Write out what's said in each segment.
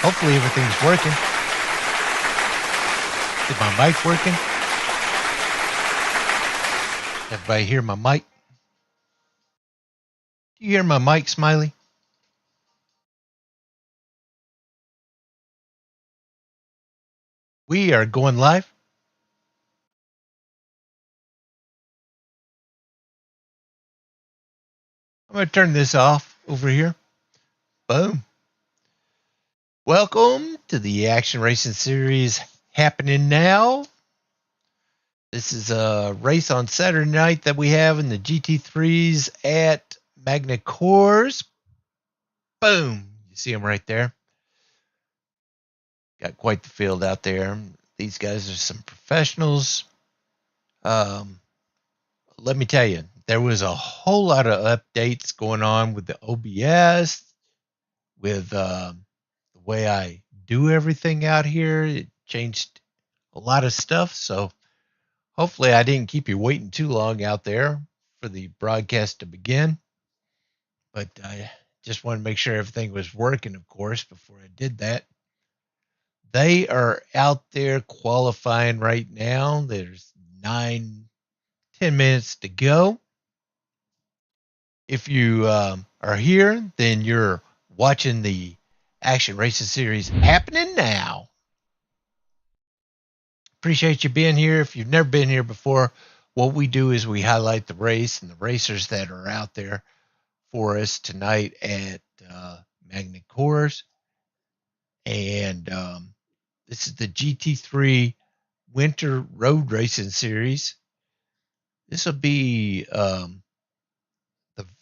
Hopefully everything's working. Is my mic working? Everybody hear my mic? Do you hear my mic, Smiley? We are going live. I'm going to turn this off over here. Boom. Welcome to the Action Racing Series happening now. This is a race on Saturday night that we have in the GT-3s at Magny-Cours. Boom. You see them right there. Got quite the field out there. These guys are some professionals. Let me tell you, there was a whole lot of updates going on with the OBS, with the way I do everything out here. It changed a lot of stuff, so hopefully I didn't keep you waiting too long out there for the broadcast to begin. But I just wanted to make sure everything was working, of course, before I did that. They are out there qualifying right now. There's 9-10 minutes to go. If you are here, then you're watching the Action Racing Series happening now. Appreciate you being here. If you've never been here before, what we do is we highlight the race and the racers that are out there for us tonight at Magny-Cours. And this is the GT3 Winter Road Racing Series. This will be the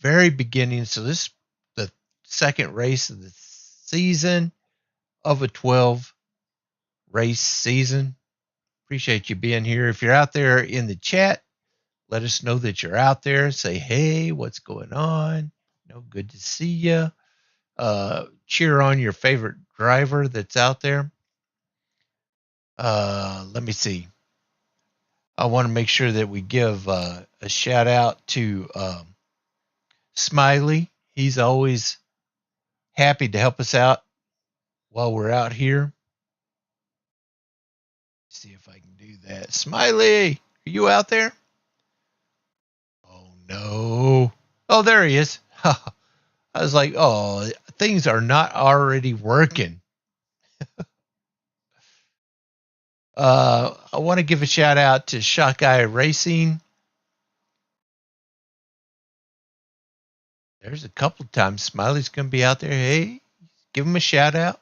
very beginning. So this is the second race of the season of a 12 race season. Appreciate you being here. If you're out there in the chat, let us know that you're out there. Say, hey, what's going on? Good to see you. Cheer on your favorite driver that's out there. Let me see. I want to make sure that we give a shout out to Smiley. He's always happy to help us out while we're out here. See if I can do that. Smiley, are you out there? Oh, no. Oh, there he is. I was like, oh, things are not already working. I want to give a shout out to Shockeye Racing. There's a couple times Smiley's going to be out there. Hey, give him a shout out.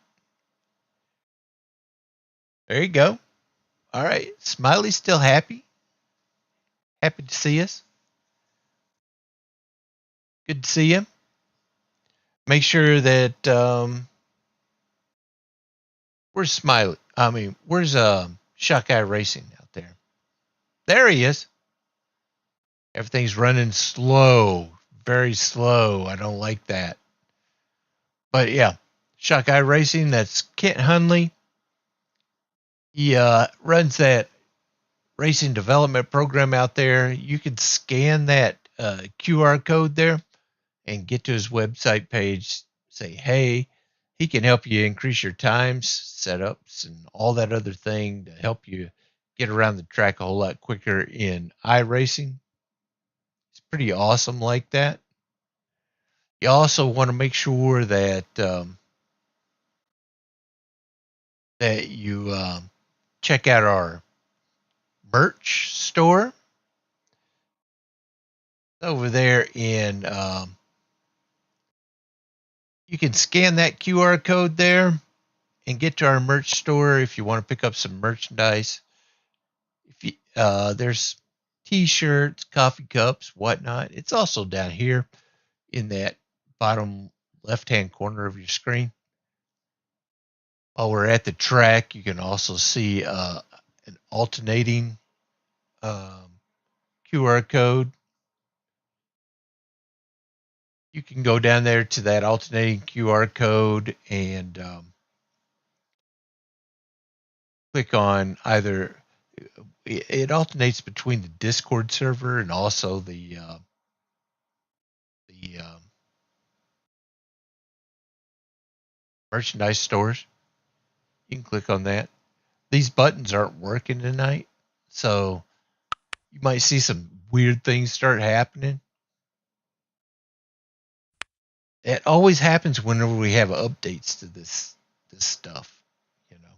There you go. All right. Smiley's still happy. Happy to see us. Good to see him. Make sure that where's Smiley? Where's Shockeye Racing out there? There he is. Everything's running slow. Very slow. I don't like that. But yeah, Shockeye Racing, that's Kent Hunley. He runs that racing development program out there. You can scan that QR code there and get to his website page. Say, hey, he can help you increase your times, setups, and all that other thing to help you get around the track a whole lot quicker in iRacing. It's pretty awesome like that. You also want to make sure that that you check out our merch store over there in you can scan that QR code there and get to our merch store if you want to pick up some merchandise. If you, there's t-shirts, coffee cups, whatnot. It's also down here in that bottom left-hand corner of your screen. While we're at the track, you can also see an alternating QR code. You can go down there to that alternating QR code and click on either. It alternates between the Discord server and also the merchandise stores. You can click on that. These buttons aren't working tonight, so you might see some weird things start happening. It always happens whenever we have updates to this stuff. You know,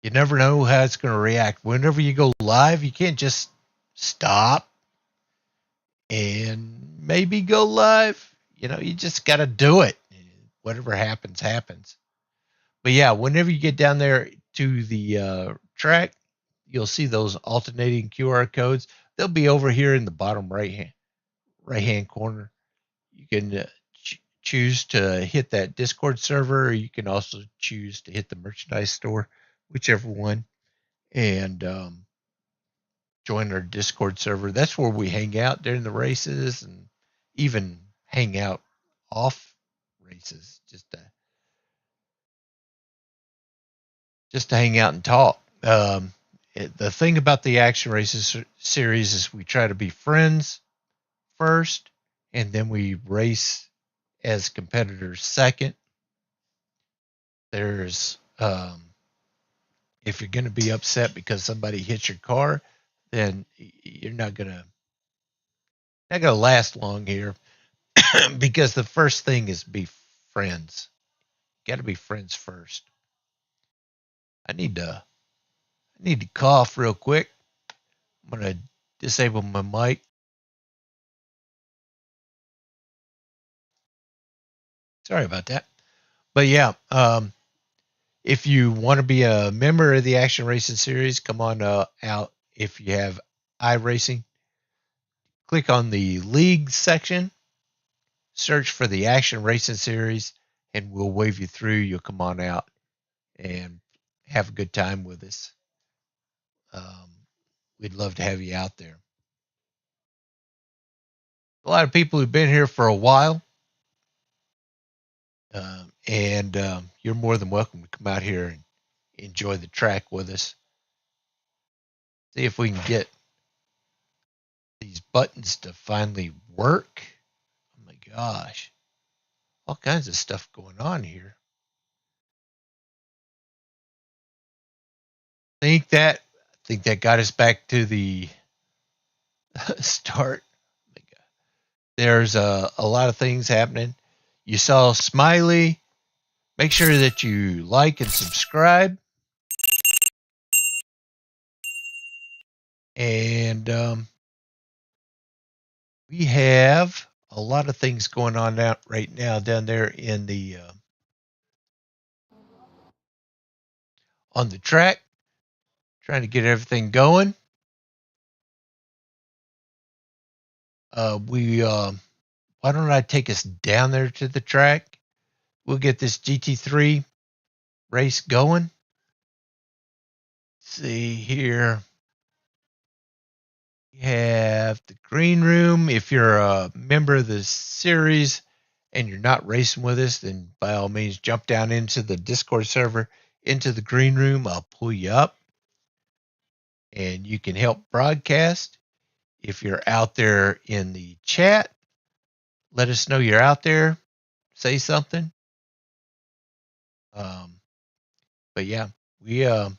you never know how it's going to react. Whenever you go live, you can't just stop and maybe go live. You know, you just got to do it. Whatever happens, happens. But yeah, whenever you get down there to the track, you'll see those alternating QR codes. They'll be over here in the bottom right hand corner. You can choose to hit that Discord server, or you can also choose to hit the merchandise store, whichever one, and join our Discord server. That's where we hang out during the races and even hang out off races, just to hang out and talk. The thing about the Action Races series is we try to be friends first, and then we race as competitors second. There's if you're going to be upset because somebody hits your car, then you're not gonna last long here because the first thing is be friends. Got to be friends first. I need to cough real quick. I'm gonna disable my mic. Sorry about that. But yeah, if you want to be a member of the Action Racing series, come on out. If you have iRacing, click on the league section, search for the Action Racing series, and we'll wave you through. You'll come on out and have a good time with us. We'd love to have you out there. A lot of people who've been here for a while, and you're more than welcome to come out here and enjoy the track with us. See if we can get these buttons to finally work. Oh my gosh. All kinds of stuff going on here. I think that got us back to the start. There's a lot of things happening. You saw Smiley. Make sure that you like and subscribe. And we have a lot of things going on right now down there in the on the track, trying to get everything going. Why don't I take us down there to the track? We'll get this GT-3 race going. Let's see here. We have the green room. If you're a member of the series and you're not racing with us, then by all means jump down into the Discord server, into the green room. I'll pull you up and you can help broadcast. If you're out there in the chat, let us know you're out there. Say something. But yeah, I'm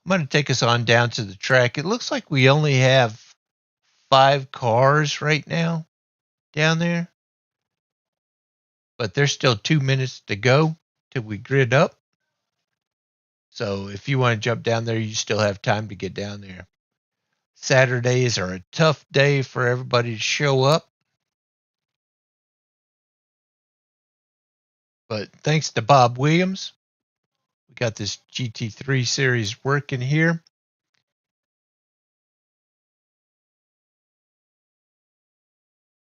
going to take us on down to the track. It looks like we only have 5 cars right now down there, but there's still 2 minutes to go till we grid up. So if you want to jump down there, you still have time to get down there. Saturdays are a tough day for everybody to show up. But thanks to Bob Williams, we got this GT3 series working here.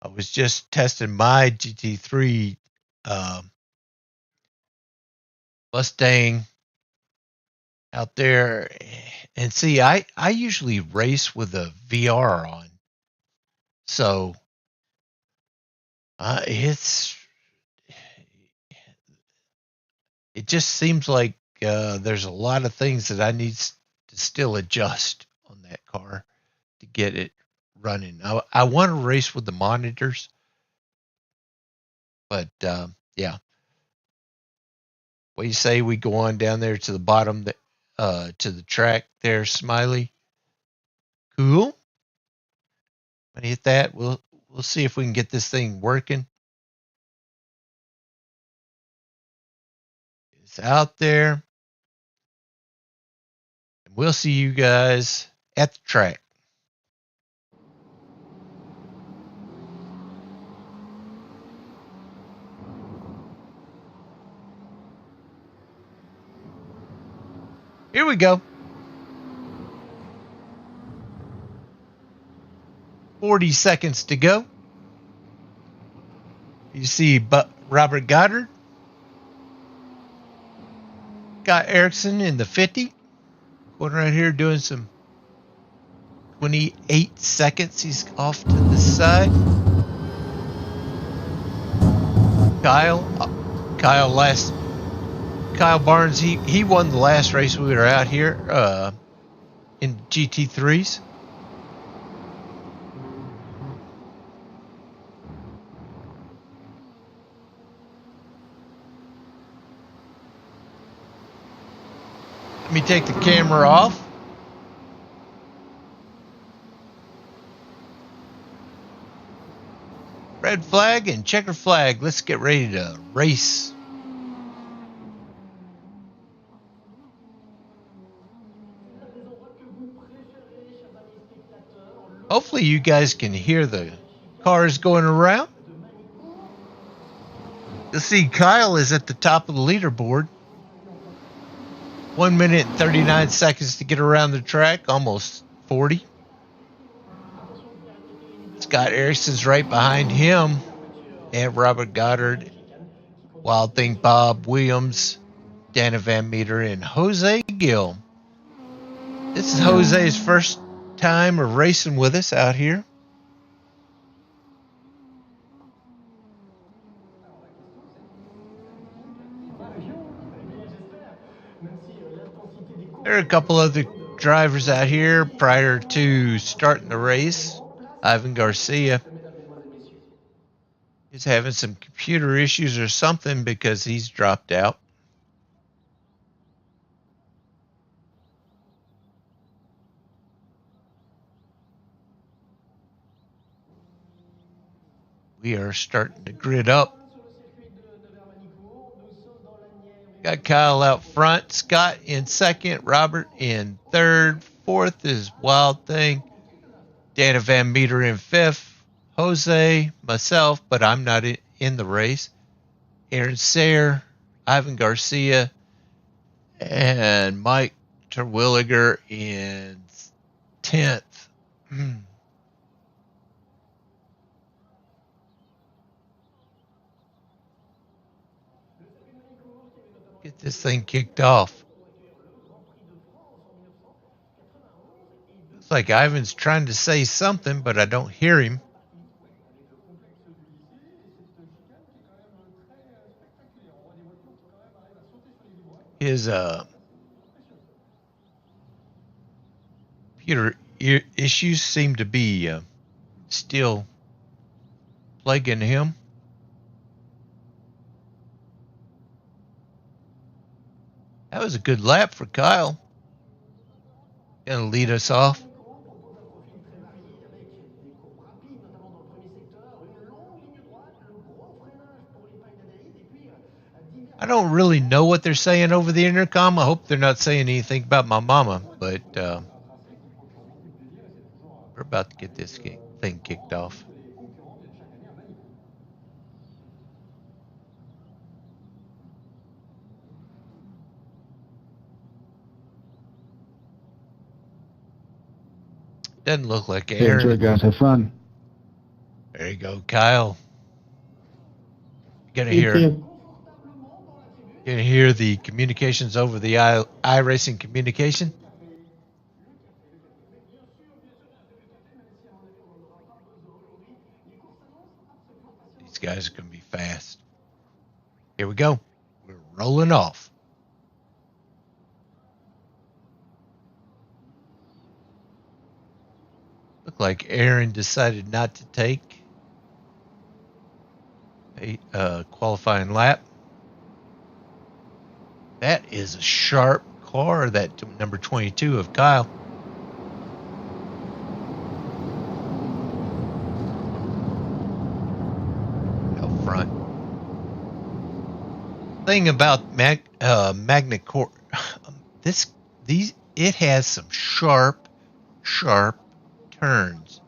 I was just testing my GT3 Mustang out there. And see, I usually race with a VR on. So it just seems like there's a lot of things that I need to still adjust on that car to get it running. I want to race with the monitors, but yeah. What do you say we go on down there to the bottom, to the track there, Smiley? Cool. I'm gonna hit that. We'll see if we can get this thing working. It's out there. And we'll see you guys at the track. Here we go. 40 seconds to go. You see Robert Goddard. Got Ericsson in the 50. Going right here doing some 28 seconds. He's off to the side. Kyle Barnes, he won the last race we were out here in GT3s. Let me take the camera off. Red flag and checker flag. Let's get ready to race. Hopefully you guys can hear the cars going around. You'll see Kyle is at the top of the leaderboard. 1 minute and 39 seconds to get around the track, almost 40. Scott Ericsson's right behind him. And Robert Goddard, Wild Thing Bob Williams, Dana Van Meter, and Jose Gill. This is Jose's first time of racing with us out here. There are a couple other drivers out here prior to starting the race. Ivan Garcia is having some computer issues or something because he's dropped out. We are starting to grid up. Got Kyle out front, Scott in second, Robert in third, fourth is Wild Thing, Dana Van Meter in fifth, Jose, myself, but I'm not in the race, Aaron Sayre, Ivan Garcia, and Mike Terwilliger in 10th. Get this thing kicked off. Looks like Ivan's trying to say something, but I don't hear him. His computer issues seem to be still plaguing him. That was a good lap for Kyle. Gonna lead us off. I don't really know what they're saying over the intercom. I hope they're not saying anything about my mama, but we're about to get this thing kicked off. Doesn't look like Aaron. Enjoy, guys. Have fun. There you go, Kyle. You're gonna hear the communications over the iRacing communication. These guys are gonna be fast. Here we go. We're rolling off. Looked like Aaron decided not to take a qualifying lap. That is a sharp car, that number 22 of Kyle. Out front. Thing about Magny-Cours, it has some sharp turns.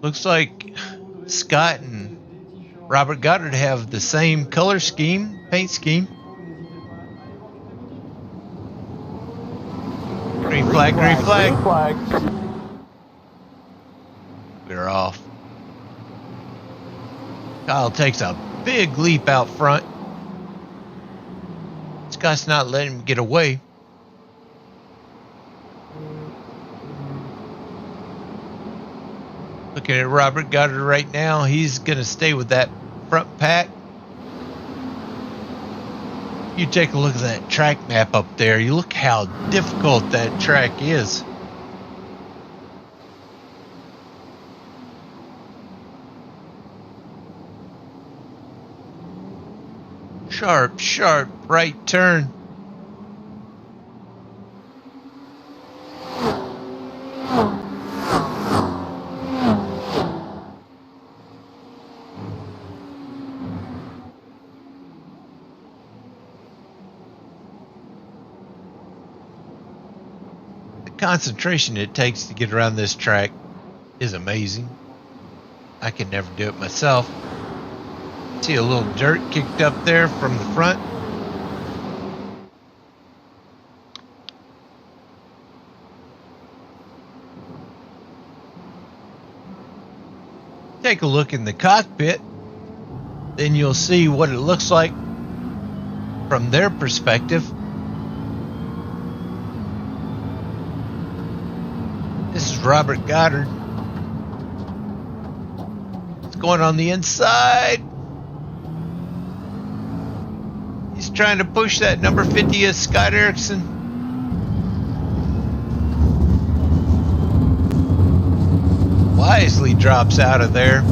Looks like Scott and Robert Goddard have the same color scheme, paint scheme. Green flag, green flag. Green flag. We're off. Kyle takes a big leap out front. Scott's not letting him get away. Looking at Robert Goddard right now, he's going to stay with that front pack. You take a look at that track map up there. You look how difficult that track is. Sharp right turn. Concentration it takes to get around this track is amazing. I can never do it myself. See a little dirt kicked up there from the front. Take a look in the cockpit, then you'll see what it looks like from their perspective. This is Robert Goddard. What's going on the inside? He's trying to push that number 50 of Scott Erickson. Wisely drops out of there.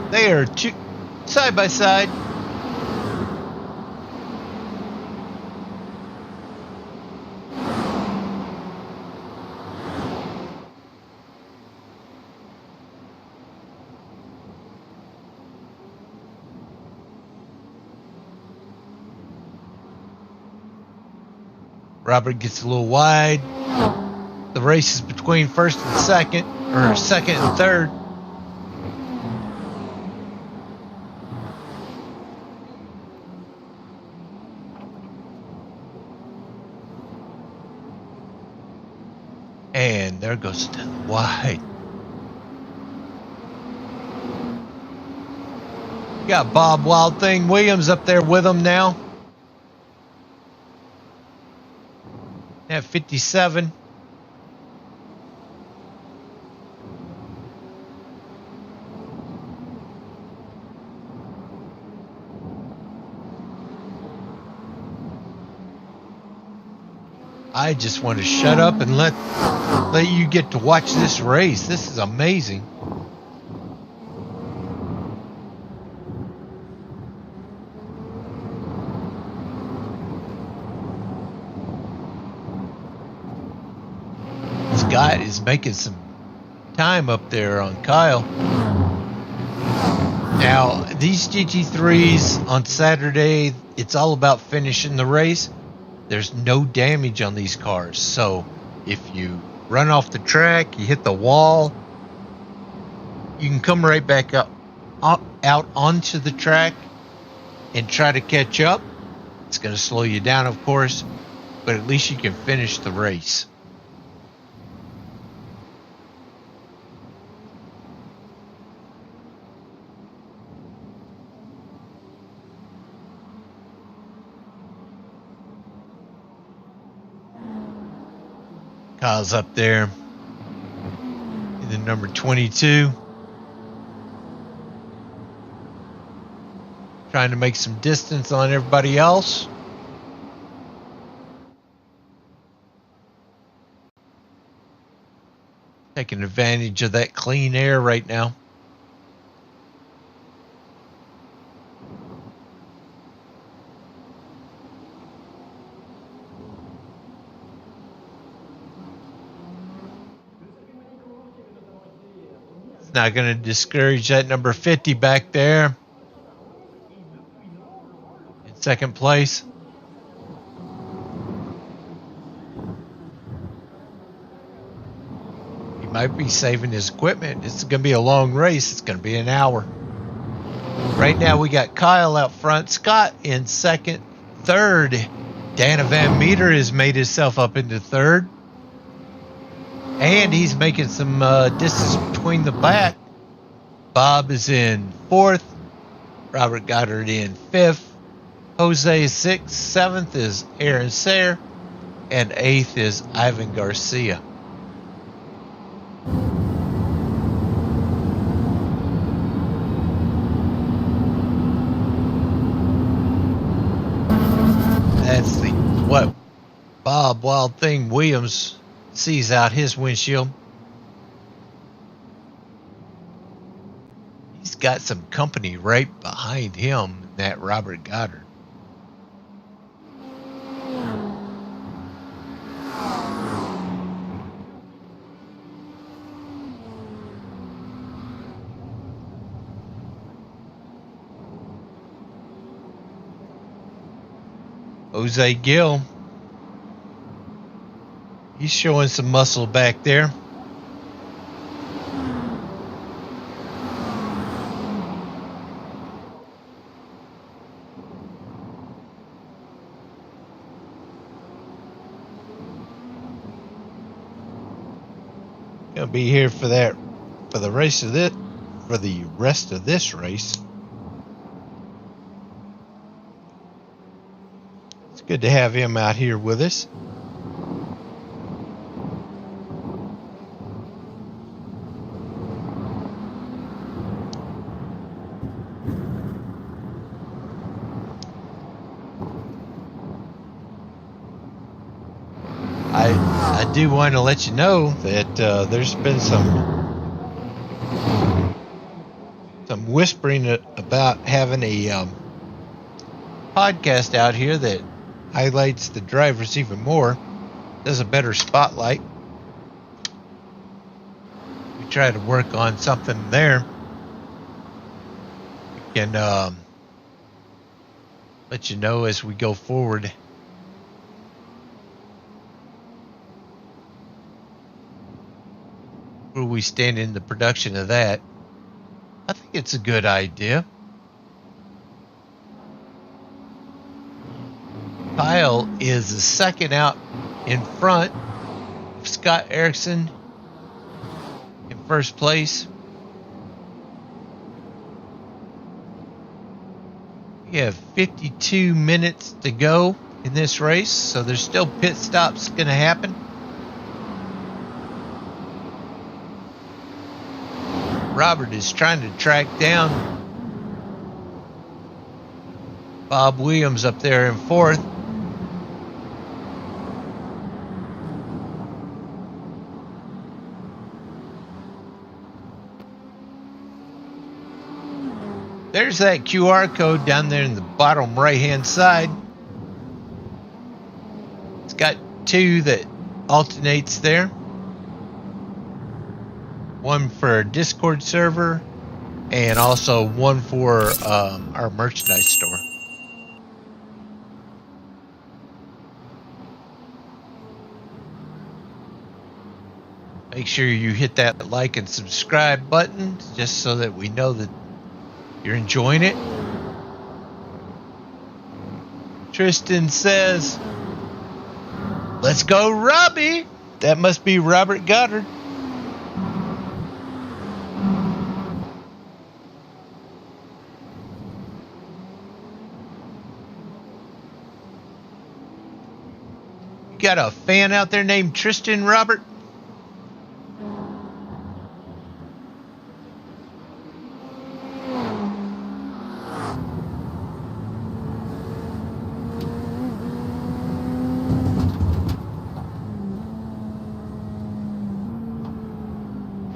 They are two side by side. Robert gets a little wide. The race is between first and second, or second and third. And there goes to the wide. Got Bob Wild Thing Williams up there with him now. At 57. I just want to shut up and let you get to watch this race. This is amazing. Scott is making some time up there on Kyle. Now, these GT3s on Saturday, it's all about finishing the race. There's no damage on these cars. So if you run off the track, you hit the wall, you can come right back out onto the track and try to catch up. It's going to slow you down, of course, but at least you can finish the race. Kyle's up there in the number 22. Trying to make some distance on everybody else. Taking advantage of that clean air right now. It's not going to discourage that number 50 back there in second place. He might be saving his equipment. It's going to be a long race. It's going to be an hour. Right now we got Kyle out front, Scott in second, third. Dana Van Meter has made himself up into third. And he's making some distance between the back. Bob is in fourth. Robert Goddard in fifth. Jose is sixth. Seventh is Aaron Sayre. And eighth is Ivan Garcia. That's the what Bob Wild Thing Williams sees out his windshield. He's got some company right behind him, that Robert Goddard. Jose Gill, he's showing some muscle back there. Gonna be here for the rest of this race. Good to have him out here with us. I do want to let you know that there's been some whispering about having a podcast out here that highlights the drivers even more, does a better spotlight. We try to work on something there. We can let you know as we go forward. Where we stand in the production of that. I think it's a good idea. Kyle is the second out in front of Scott Erickson in first place. We have 52 minutes to go in this race, so there's still pit stops going to happen. Robert is trying to track down Bob Williams up there in fourth. There's that QR code down there in the bottom right-hand side. It's got two that alternates there. One for a Discord server and also one for our merchandise store. Make sure you hit that like and subscribe button just so that we know that you're enjoying it. Tristan says, "Let's go, Robbie." That must be Robert Goddard. Got a fan out there named Tristan, Robert?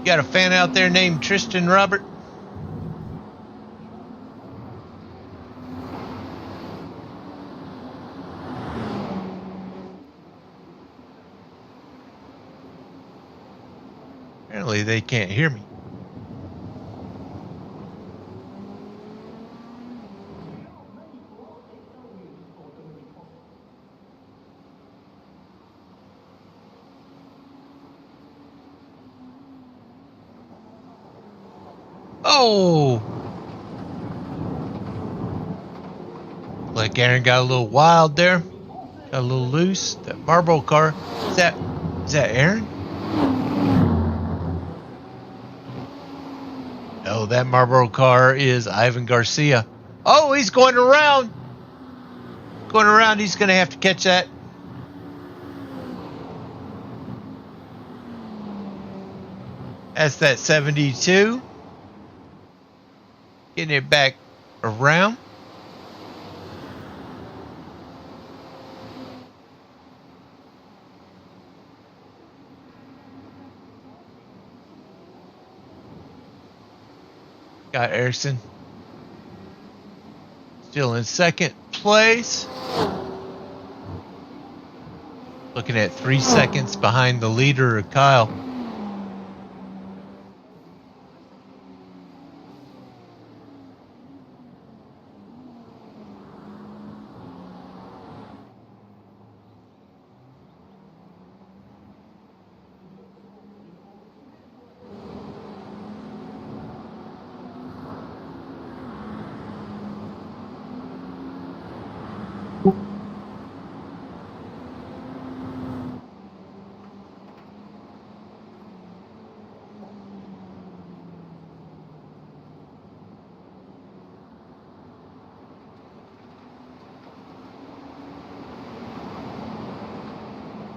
Got a fan out there named Tristan, Robert? Apparently they can't hear me. Oh! Like Aaron got a little wild there. Got a little loose. That Marlboro car. Is that Aaron? No, that Marlboro car is Ivan Garcia. Oh, he's going around. Going around. He's going to have to catch that. That's that 72. Getting it back around. Got Erickson still in second place. Looking at 3 seconds behind the leader, Kyle.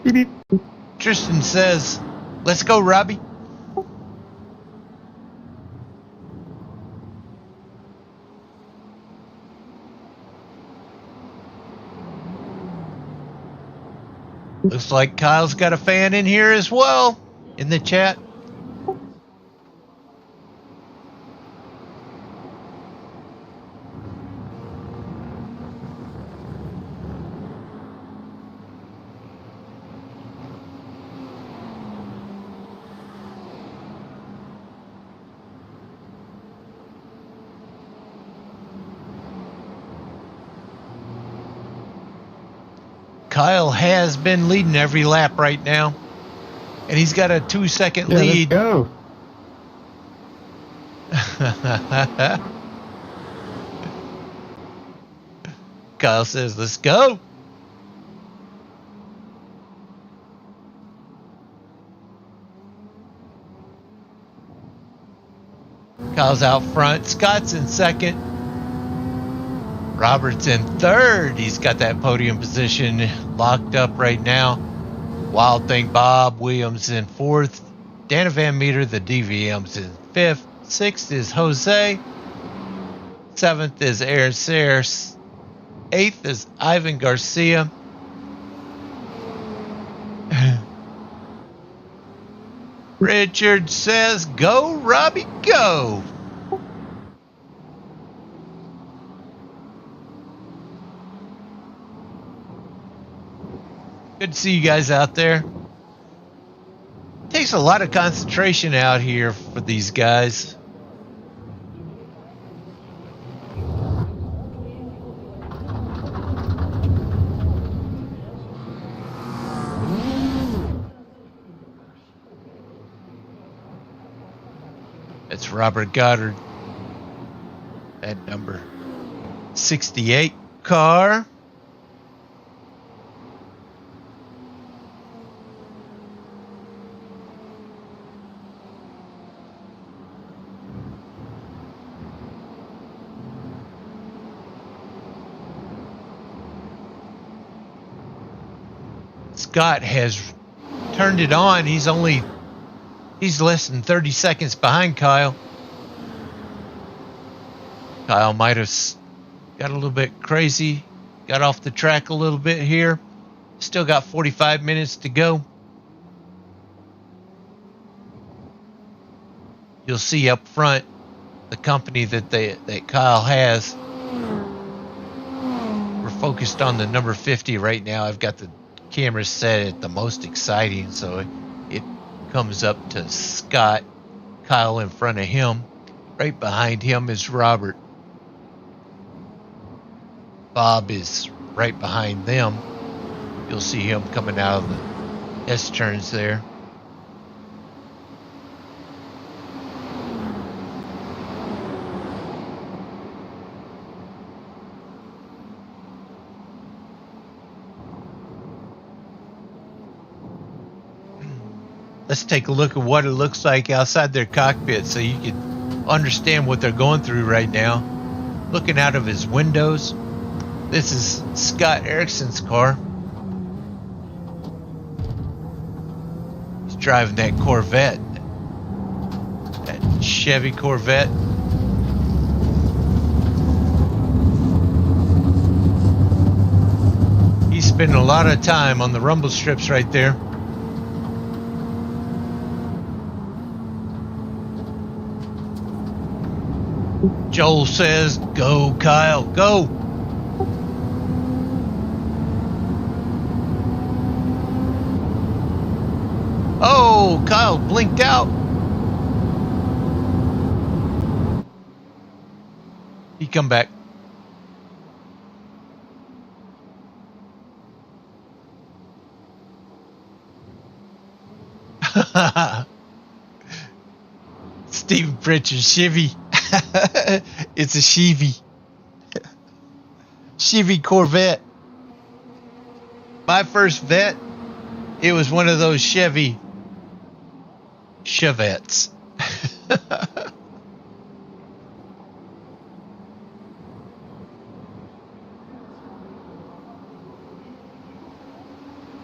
Beep, beep. Tristan says, "Let's go, Robbie." Looks like Kyle's got a fan in here as well in the chat. Kyle has been leading every lap right now, and he's got a 2-second lead. Let's go. Kyle says, "Let's go." Kyle's out front. Scott's in second. Robert's in third. He's got that podium position locked up right now. Wild Thing Bob Williams in fourth. Dana Van Meter, the DVM's in fifth. Sixth is Jose. Seventh is ARS. Eighth is Ivan Garcia. Richard says, "Go, Robbie, go." Good to see you guys out there. Takes a lot of concentration out here for these guys. It's Robert Goddard. That number 68 car. Scott has turned it on. He's less than 30 seconds behind Kyle. Kyle might have got a little bit crazy, got off the track a little bit here. Still got 45 minutes to go. You'll see up front the company that Kyle has. We're focused on the number 50 right now. I've got the camera set at the most exciting, so it comes up to Scott. Kyle in front of him. Right behind him is Robert. Bob is right behind them. You'll see him coming out of the S-turns there. Let's take a look at what it looks like outside their cockpit so you can understand what they're going through right now. Looking out of his windows. This is Scott Erickson's car. He's driving that Corvette. That Chevy Corvette. He's spending a lot of time on the rumble strips right there. Joel says, "Go, Kyle, go." Oh, Kyle blinked out. He come back. Stephen Pritchard, Chevy. It's a Chevy. Chevy Corvette. My first vet, it was one of those Chevy Chevettes.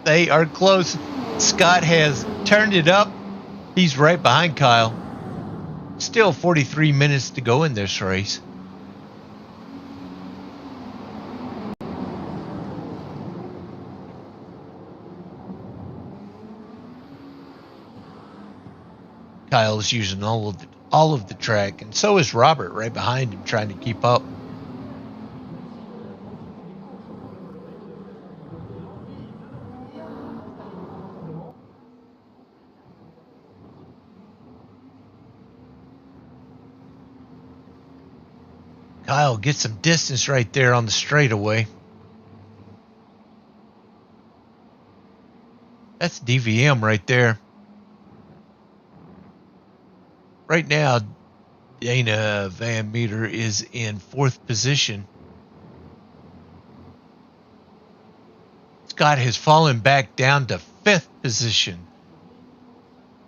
They are close. Scott has turned it up. He's right behind Kyle. Still 43 minutes to go in this race. Kyle is using all of the track, and so is Robert right behind him trying to keep up. Kyle gets some distance right there on the straightaway. That's DVM right there. Right now, Dana Van Meter is in 4th position. Scott has fallen back down to 5th position.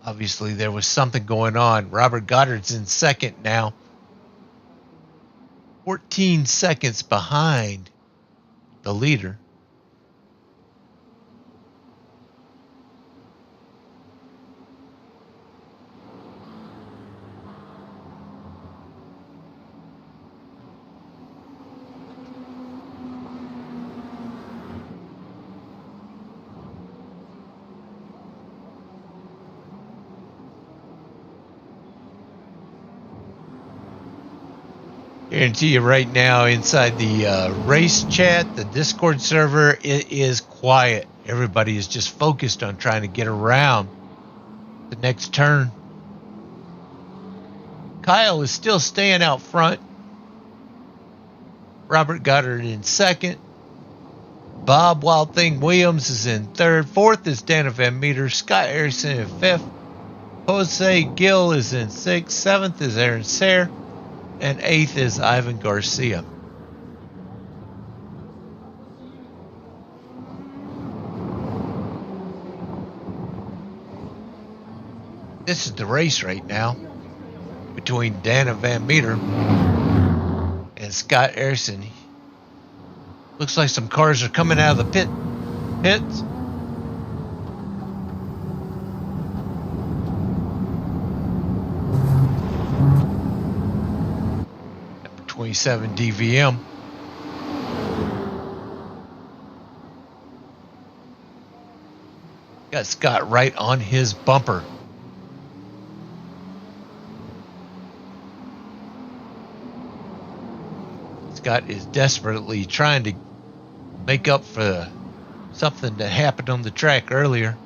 Obviously, there was something going on. Robert Goddard's in 2nd now. 14 seconds behind the leader. Guarantee you right now inside the race chat, the Discord server, it is quiet. Everybody is just focused on trying to get around the next turn. Kyle is still staying out front. Robert Goddard in 2nd. Bob Wild Thing Williams is in 3rd. 4th is Dana Van Meter. Scott Erickson in 5th. Jose Gill is in 6th. 7th is Aaron Sayre. And 8th is Ivan Garcia. This is the race right now between Dana Van Meter and Scott Erickson. Looks like some cars are coming out of the pits. 427 DVM. Got Scott right on his bumper. Scott is desperately trying to make up for something that happened on the track earlier.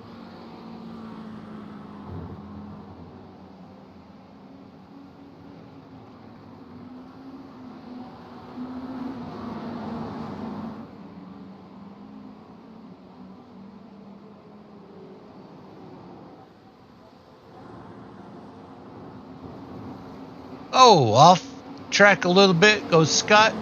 Oh, off track a little bit goes Scott.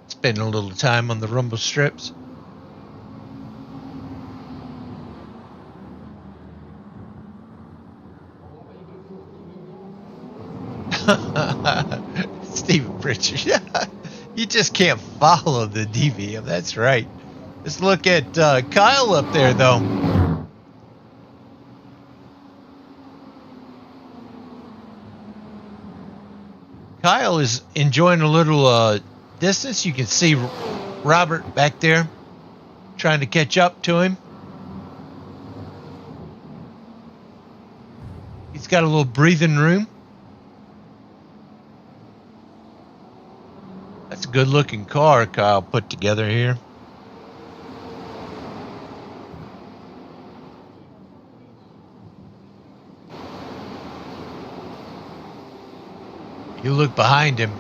Spending a little time on the rumble strips. Stephen Pritchard. You just can't follow the DVM. That's right. Let's look at Kyle up there, though. Kyle is enjoying a little distance. You can see Robert back there trying to catch up to him. He's got a little breathing room. That's a good looking car Kyle put together here. You look behind him,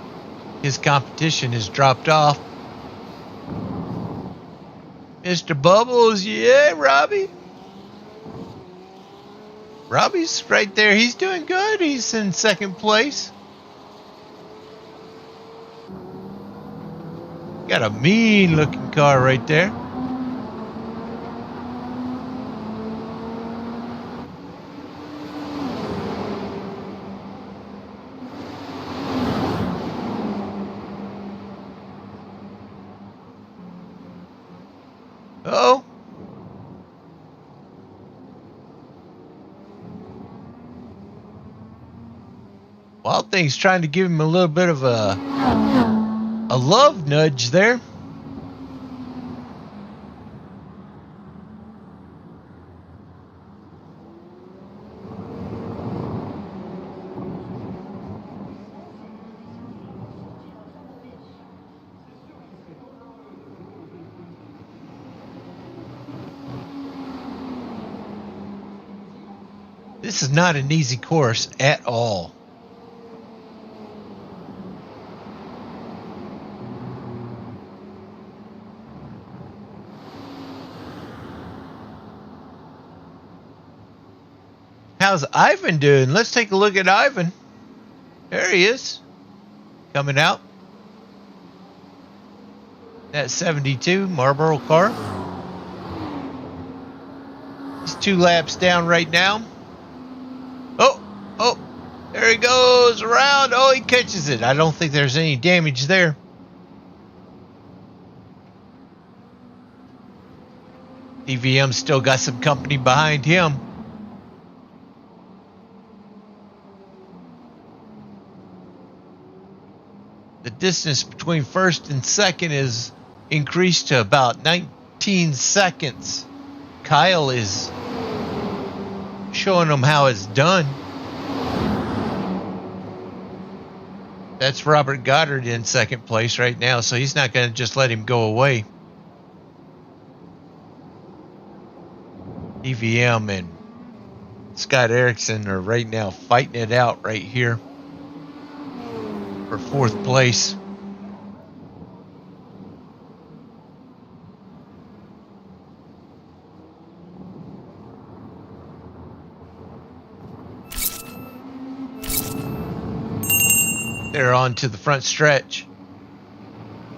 his competition has dropped off. Mr. Bubbles, yeah, Robbie. Robbie's right there. He's doing good. He's in second place. Got a mean looking car right there. Oh. Wild Thing's trying to give him a little bit of a love nudge there. This is not an easy course at all. How's Ivan doing? Let's take a look at Ivan. There he is. Coming out. That 72 Marlboro car. He's 2 laps down right now. Oh, there he goes around. Oh, he catches it. I don't think there's any damage there. DVM still got some company behind him. The distance between first and second is increased to about 19 seconds. Kyle is showing them how it's done. That's Robert Goddard in second place right now, so he's not going to just let him go away. DVM and Scott Erickson are right now fighting it out right here for 4th place. They're on to the front stretch.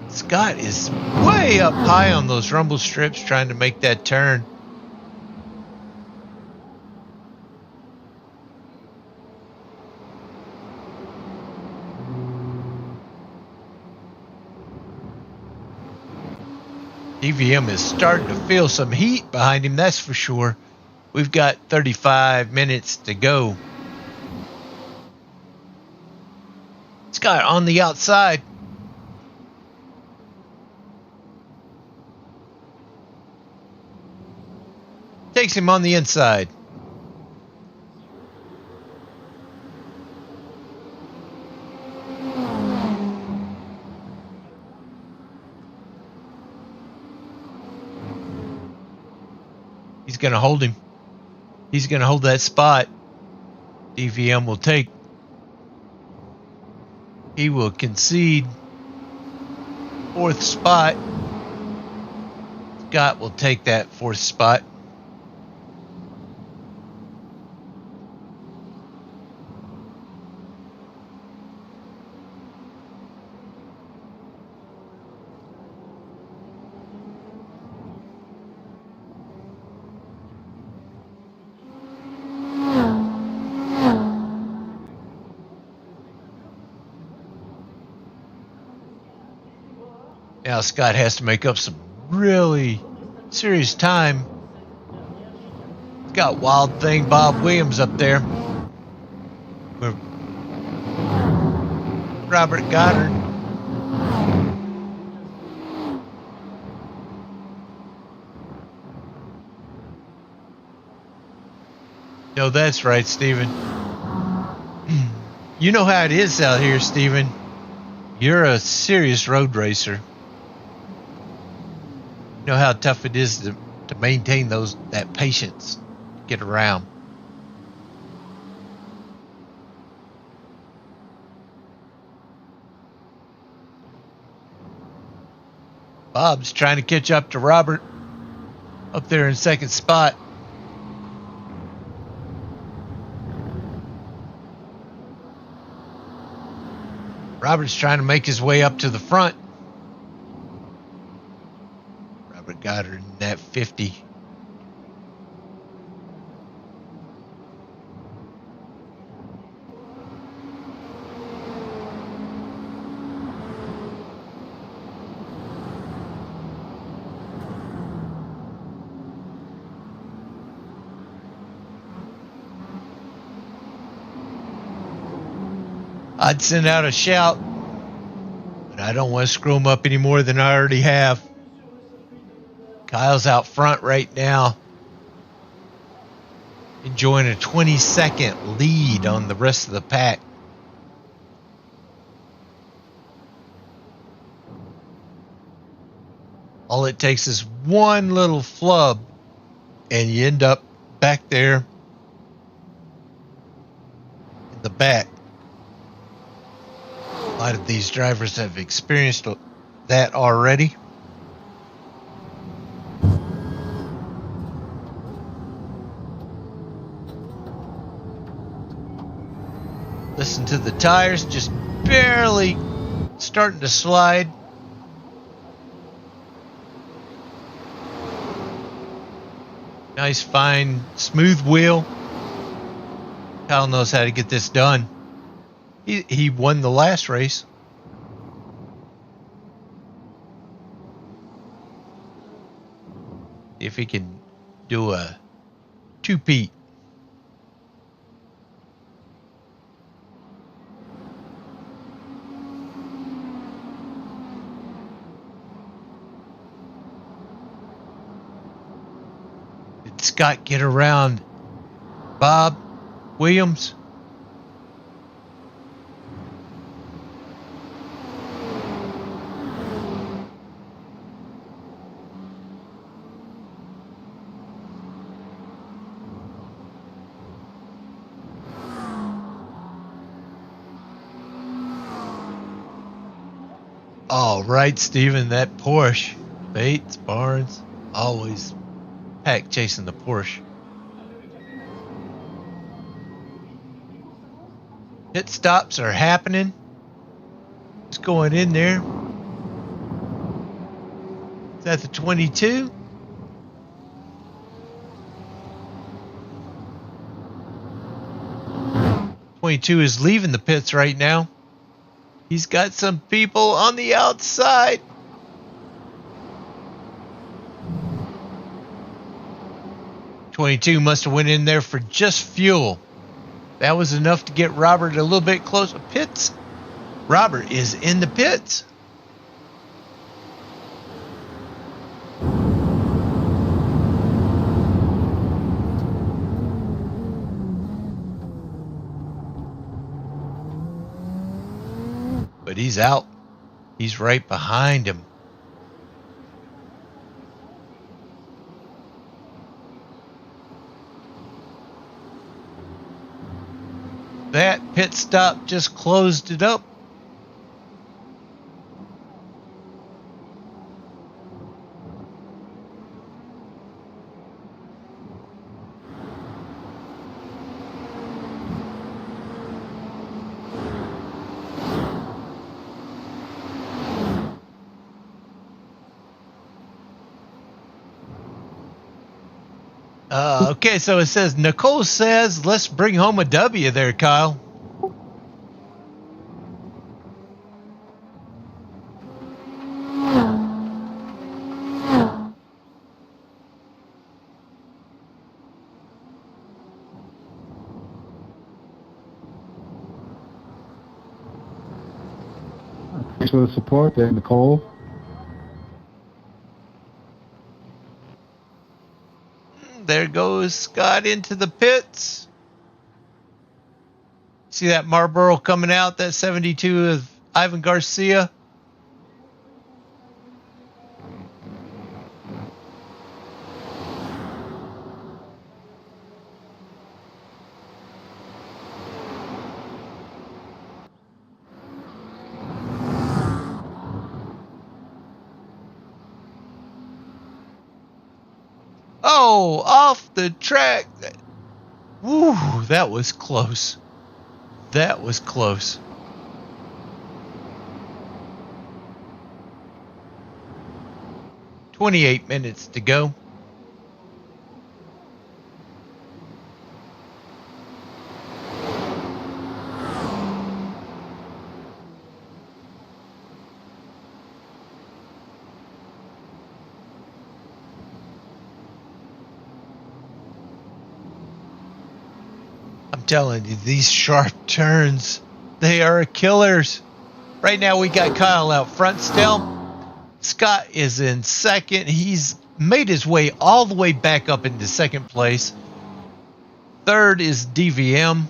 Scott is way up high on those rumble strips trying to make that turn. DVM is starting to feel some heat behind him, that's for sure. We've got 35 minutes to go. Scott on the outside. Takes him on the inside. He's going to hold him. He's going to hold that spot. DVM will take. He will concede fourth spot. Scott will take that fourth spot. Now Scott has to make up some really serious time. He's got Wild Thing Bob Williams up there. Robert Goddard. No, that's right, Stephen. You know how it is out here, Stephen. You're a serious road racer. You know how tough it is to maintain that patience, get around. Bob's trying to catch up to Robert up there in second spot. Robert's trying to make his way up to the front. Robert Goddard in that 50. I'd send out a shout, but I don't want to screw them up any more than I already have. Kyle's out front right now, enjoying a 20-second lead on the rest of the pack. All it takes is one little flub, and you end up back there in the back. A lot of these drivers have experienced that already. Listen to the tires just barely starting to slide. Nice, fine, smooth wheel. Kyle knows how to get this done. He won the last race. If he can do a two-peat. Did Scott get around Bob Williams? All right, Steven, that Porsche. Bates, Barnes, always pack chasing the Porsche. Pit stops are happening. It's going in there. Is that the 22? .22 is leaving the pits right now. He's got some people on the outside. 22 must have went in there for just fuel. That was enough to get Robert a little bit closer. Pits. Robert is in the pits. But he's out. He's right behind him. That pit stop just closed it up. Okay, so it says, Nicole says, let's bring home a W there, Kyle. Thanks for the support there, Nicole. There goes Scott into the pits. See that Marlboro coming out, that 72 of Ivan Garcia. Oh, off the track. Woo, that was close. That was close. "28 minutes to go. I'm telling you, these sharp turns, they are killers. Right now we got Kyle out front still. Scott is in second. He's made his way all the way back up into second place. Third is DVM.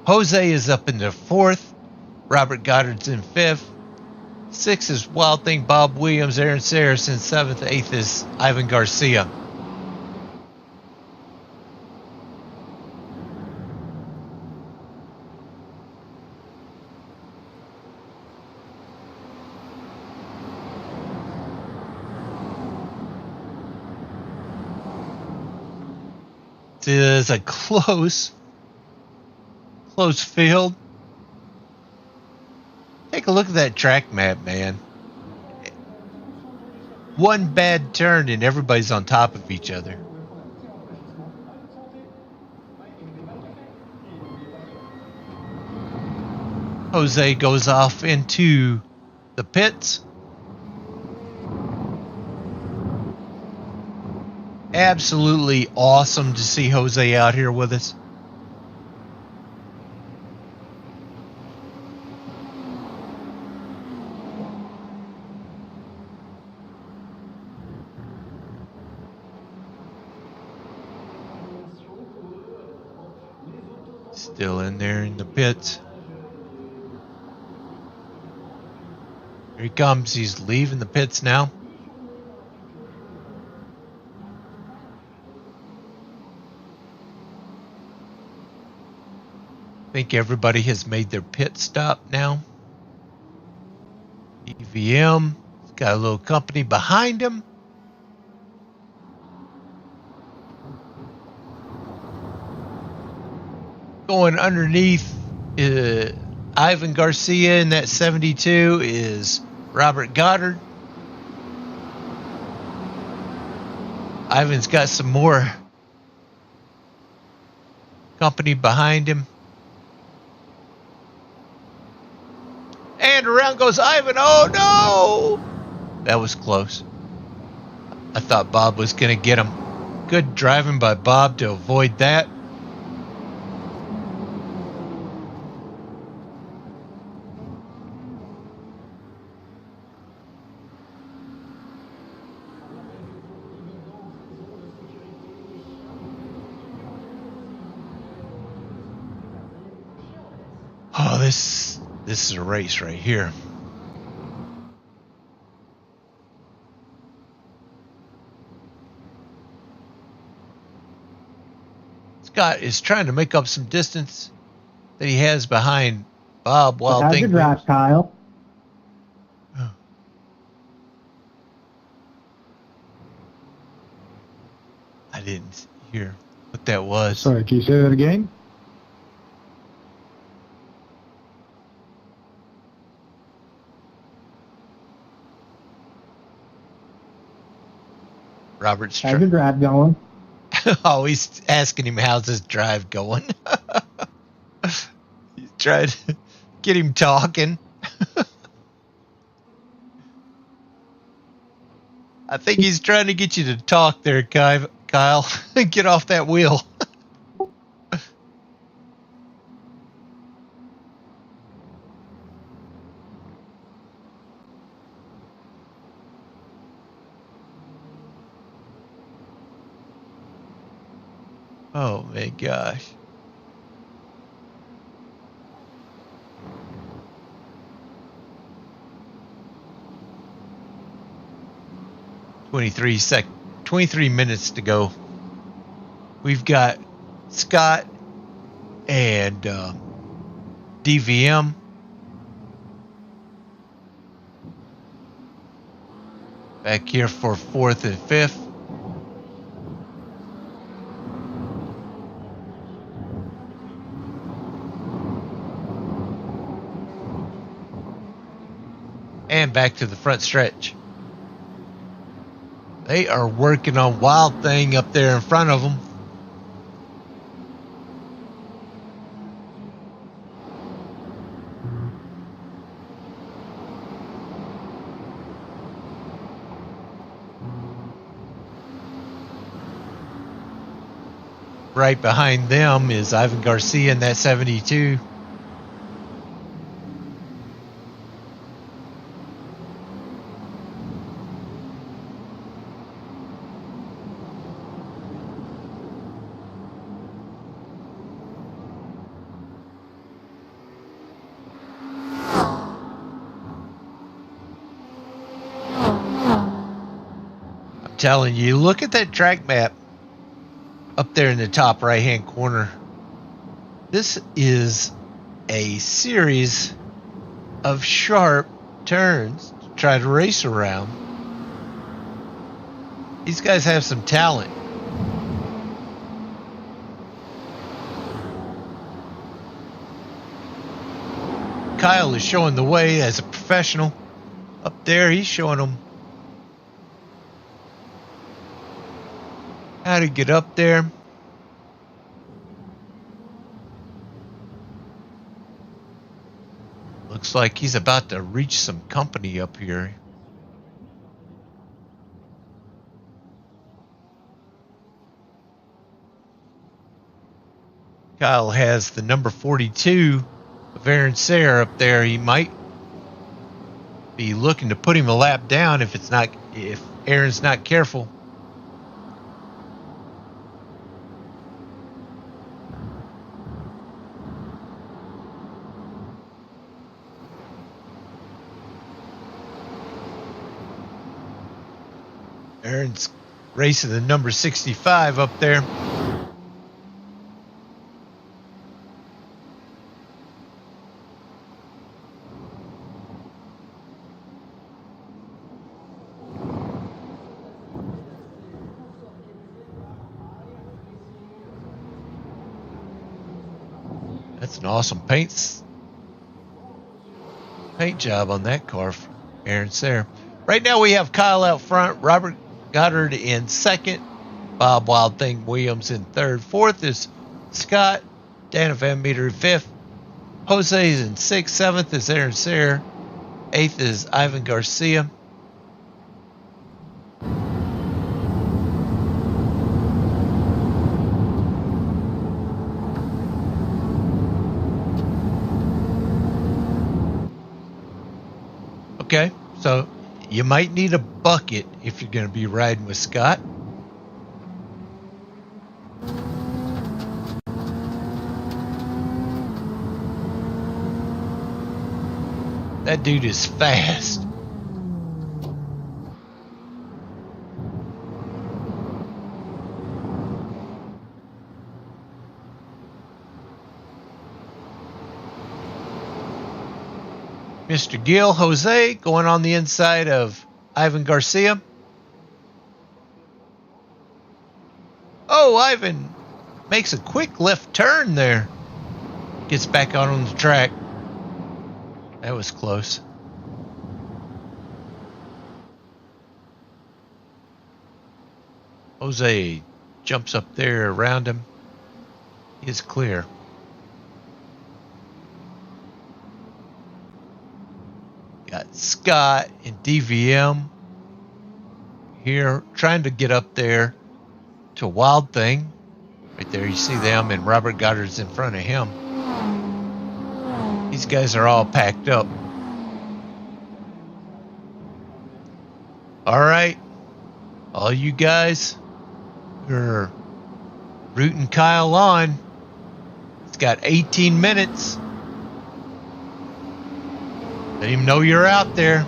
Jose is up into fourth. Robert Goddard's in fifth. Sixth is Wild Thing Bob Williams. Aaron Saracen. Seventh. Eighth is Ivan Garcia. It is a close field. Take a look at that track map, man. One bad turn and everybody's on top of each other. Jose goes off into the pits. Absolutely awesome to see Jose out here with us. Still in there in the pits. Here he comes. He's leaving the pits now. I think everybody has made their pit stop now. EVM has got a little company behind him. Going underneath Ivan Garcia in that 72 is Robert Goddard. Ivan's got some more company behind him. And around goes Ivan. Oh no! That was close. I thought Bob was going to get him. Good driving by Bob to avoid that. Oh, this is a race right here. Scott is trying to make up some distance that he has behind Bob while How's your drive, Kyle? I didn't hear what that was. Sorry, can you say that again? Robert's How's your drive going? always asking him how's his drive going. He's trying to get him talking. I think he's trying to get you to talk there, Kyle. Get off that wheel. Oh my gosh. $23 minutes to go. We've got Scott and DVM. Back here for 4th and 5th. And back to the front stretch. They are working on Wild Thing up there in front of them. Right behind them is Ivan Garcia in that 72. Telling you, look at that track map up there in the top right hand corner. This is a series of sharp turns to try to race around. These guys have some talent. Kyle is showing the way as a professional. Up there, he's showing them how to get up there. Looks like he's about to reach some company up here. Kyle has the number 42 of Aaron Sayre up there. He might be looking to put him a lap down if Aaron's not careful. Aaron's racing the number 65 up there. That's an awesome paint job on that car for Aaron Sayre. Right now we have Kyle out front, Robert Goddard in second, Bob Wild Thing Williams in third. Fourth is Scott, Dana Van Meter in fifth. Jose is in sixth. Seventh is Aaron Sayre. Eighth is Ivan Garcia. Okay, so you might need a bucket if you're going to be riding with Scott. That dude is fast. Mr. Gil Jose going on the inside of Ivan Garcia. Oh, Ivan makes a quick left turn there. Gets back out on the track. That was close. Jose jumps up there around him. He is clear. Got Scott and DVM here trying to get up there to Wild Thing. Right there you see them, and Robert Goddard's in front of him. These guys are all packed up. All right, all you guys who are rooting Kyle on, it's got 18 minutes. Let him know you're out there.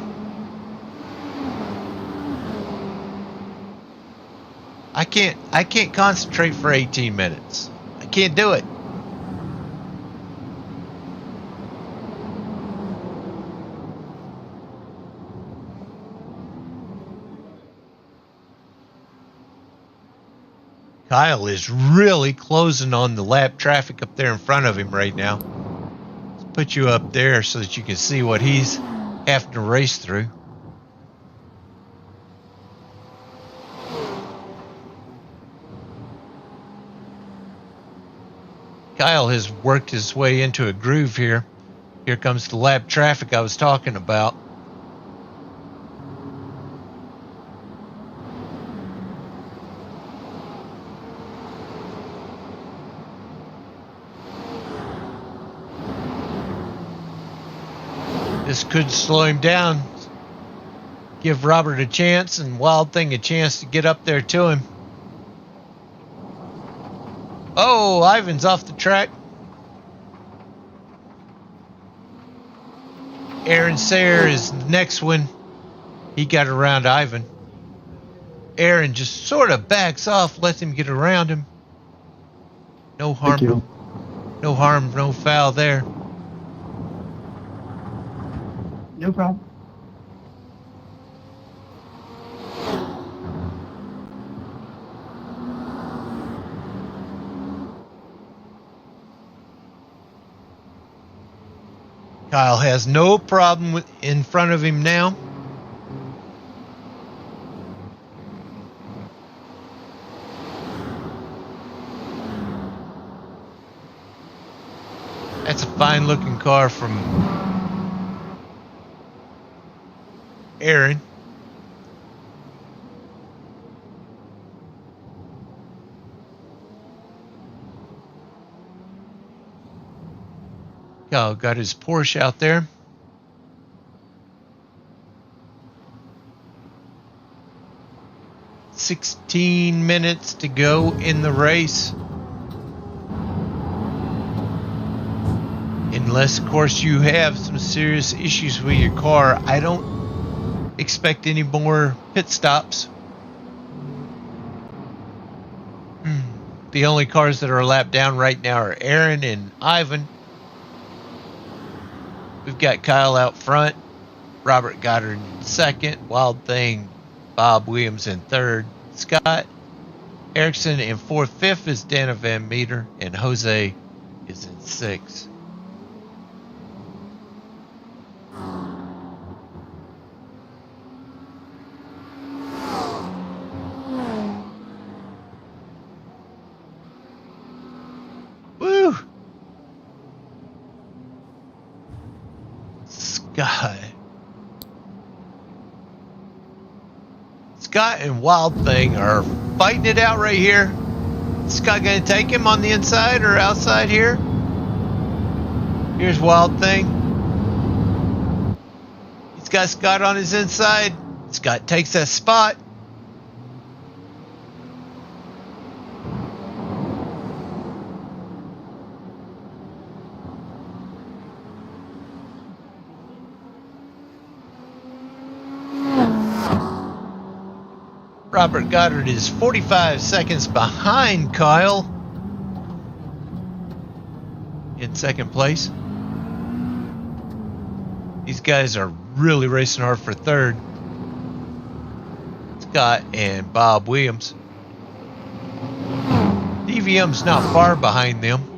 I can't concentrate for 18 minutes. I can't do it. Kyle is really closing on the lap traffic up there in front of him right now. Let's put you up there so that you can see what he's having to race through. Kyle has worked his way into a groove here. Here comes the lap traffic I was talking about. This could slow him down. Give Robert a chance and Wild Thing a chance to get up there to him. Oh, Ivan's off the track. Aaron Sayre is the next one. He got around Ivan. Aaron just sort of backs off, lets him get around him. No harm. Thank you. No harm, no foul there. No problem. Kyle has no problem in front of him now. That's a fine looking car from Aaron. Kyle got his Porsche out there. $16 minutes to go in the race. Unless, of course, you have some serious issues with your car, I don't expect any more pit stops. The only cars that are a lap down right now are Aaron and Ivan. We've got Kyle out front, Robert Goddard in second, Wild Thing, Bob Williams in third, Scott Erickson in fourth. Fifth is Dana Van Meter, and Jose is in sixth. Woo! Scott and Wild Thing are fighting it out right here. Is Scott going to take him on the inside or outside here? Here's Wild Thing. He's got Scott on his inside. Scott takes that spot. Robert Goddard is 45 seconds behind Kyle in second place. These guys are really racing hard for third. Scott and Bob Williams. DVM's not far behind them.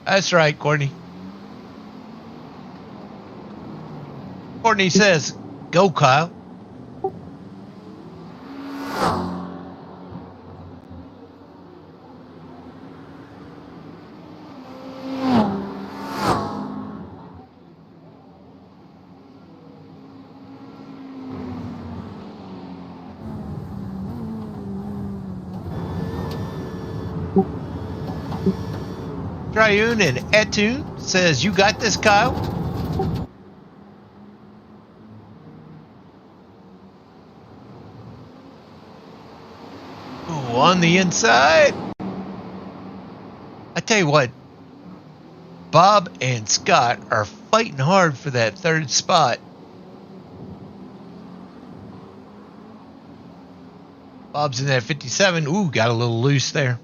That's right, Courtney. Courtney says, go, Kyle. Triune and Etune says, you got this, Kyle. Ooh, on the inside. I tell you what, Bob and Scott are fighting hard for that third spot. Bob's in that 57. Ooh, got a little loose there.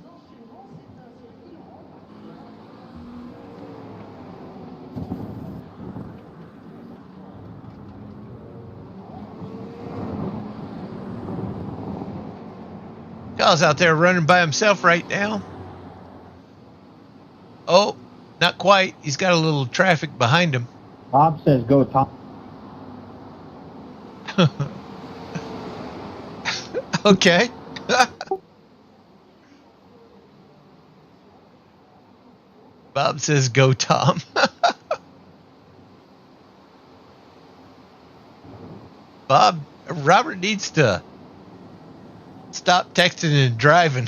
Kyle's out there running by himself right now. Oh, not quite. He's got a little traffic behind him. Bob says go Tom. Okay. Bob says go Tom. Bob, Robert needs to stop texting and driving.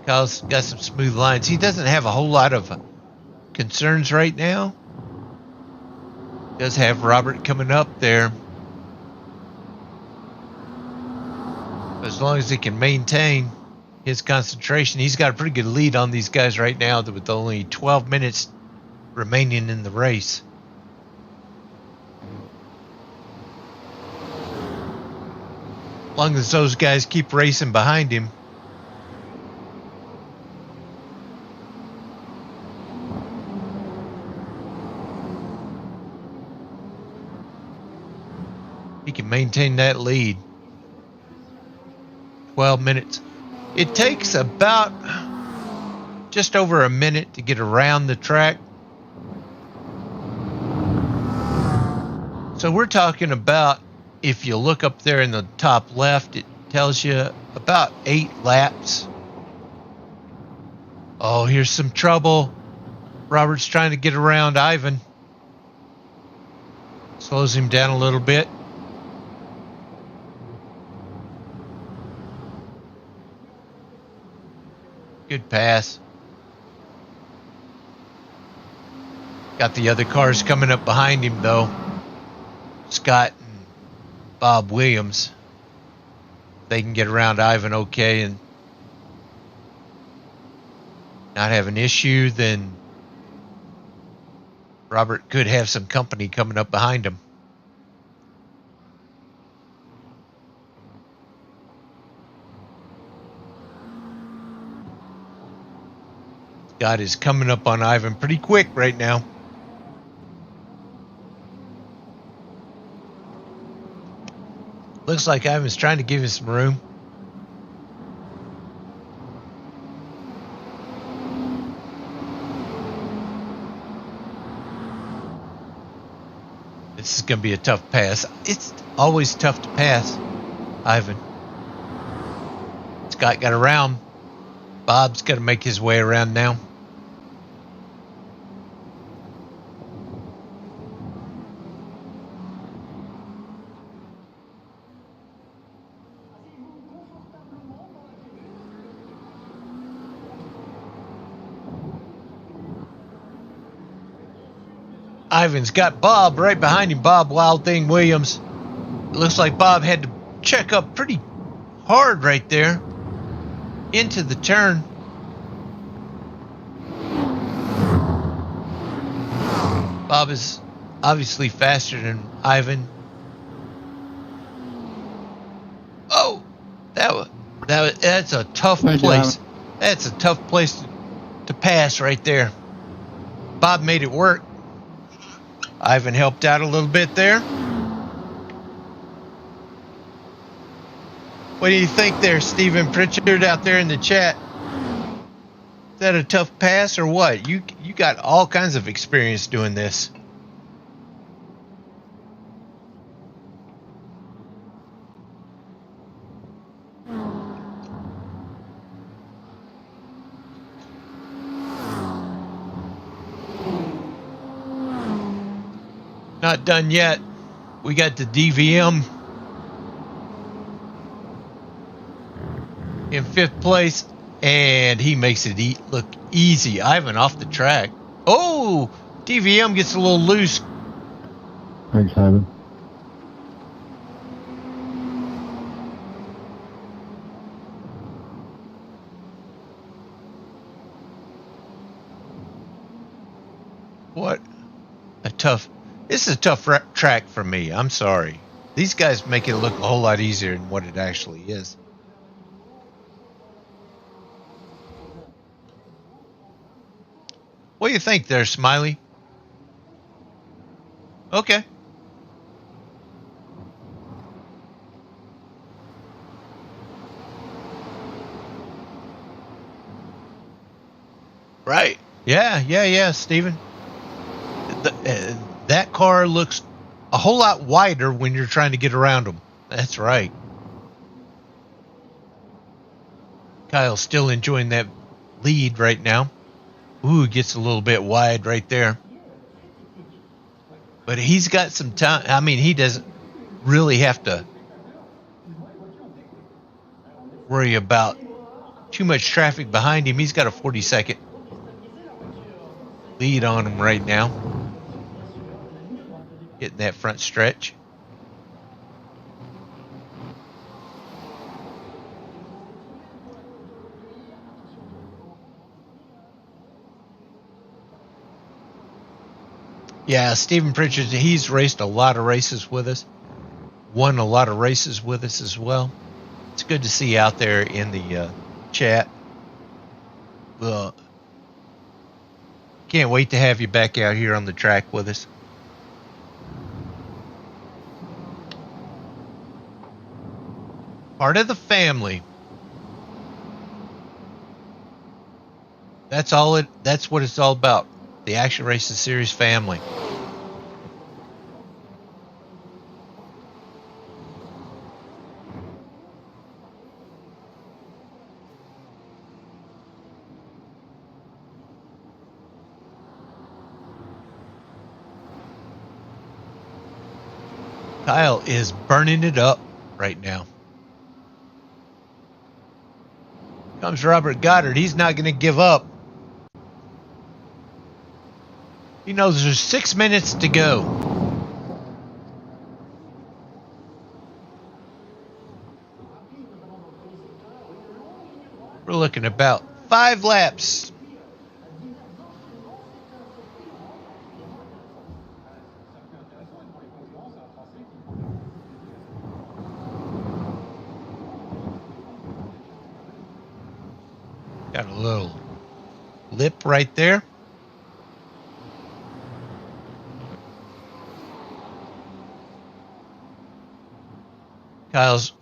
Kyle's got some smooth lines. He doesn't have a whole lot of concerns right now. Does have Robert coming up there. As long as he can maintain his concentration, he's got a pretty good lead on these guys right now with only 12 minutes remaining in the race. As long as those guys keep racing behind him. He can maintain that lead. 12 minutes. It takes about just over a minute to get around the track. So we're talking about, if you look up there in the top left, it tells you about 8 laps. Oh, here's some trouble. Robert's trying to get around Ivan. Slows him down a little bit. Good pass. Got the other cars coming up behind him, though. Scott and Bob Williams. They can get around Ivan okay and not have an issue, then Robert could have some company coming up behind him. Scott is coming up on Ivan pretty quick right now. Looks like Ivan's trying to give him some room. is going to be a tough pass. It's always tough to pass, Ivan. Scott got around. Bob's got to make his way around now. Ivan's got Bob right behind him. Bob Wild Thing Williams. It looks like Bob had to check up pretty hard right there into the turn. Bob is obviously faster than Ivan. Oh, that's a tough place. That's a tough place to pass right there. Bob made it work. Ivan helped out a little bit there. What do you think there, Stephen Pritchard, out there in the chat? Is that a tough pass or what? You got all kinds of experience doing this. Not done yet. We got the DVM in 5th place, and he makes it look easy. Ivan off the track. Oh, DVM gets a little loose. Thanks, Ivan. What a tough... This is a tough track for me. I'm sorry. These guys make it look a whole lot easier than what it actually is. What do you think there, Smiley? Okay. Right. Yeah, Steven. That car looks a whole lot wider when you're trying to get around them. That's right. Kyle's still enjoying that lead right now. Ooh, gets a little bit wide right there. But he's got some time. I mean, he doesn't really have to worry about too much traffic behind him. He's got a 40-second lead on him right now. Getting that front stretch. Yeah, Stephen Pritchard, he's raced a lot of races with us. Won a lot of races with us as well. It's good to see you out there in the chat. Can't wait to have you back out here on the track with us. Part of the family. That's what it's all about. The Action Racing Series family. Kyle is burning it up right now. Comes Robert Goddard. He's not going to give up. He knows there's 6 minutes to go. We're looking about 5 laps. Got a little lip right there. Kyle's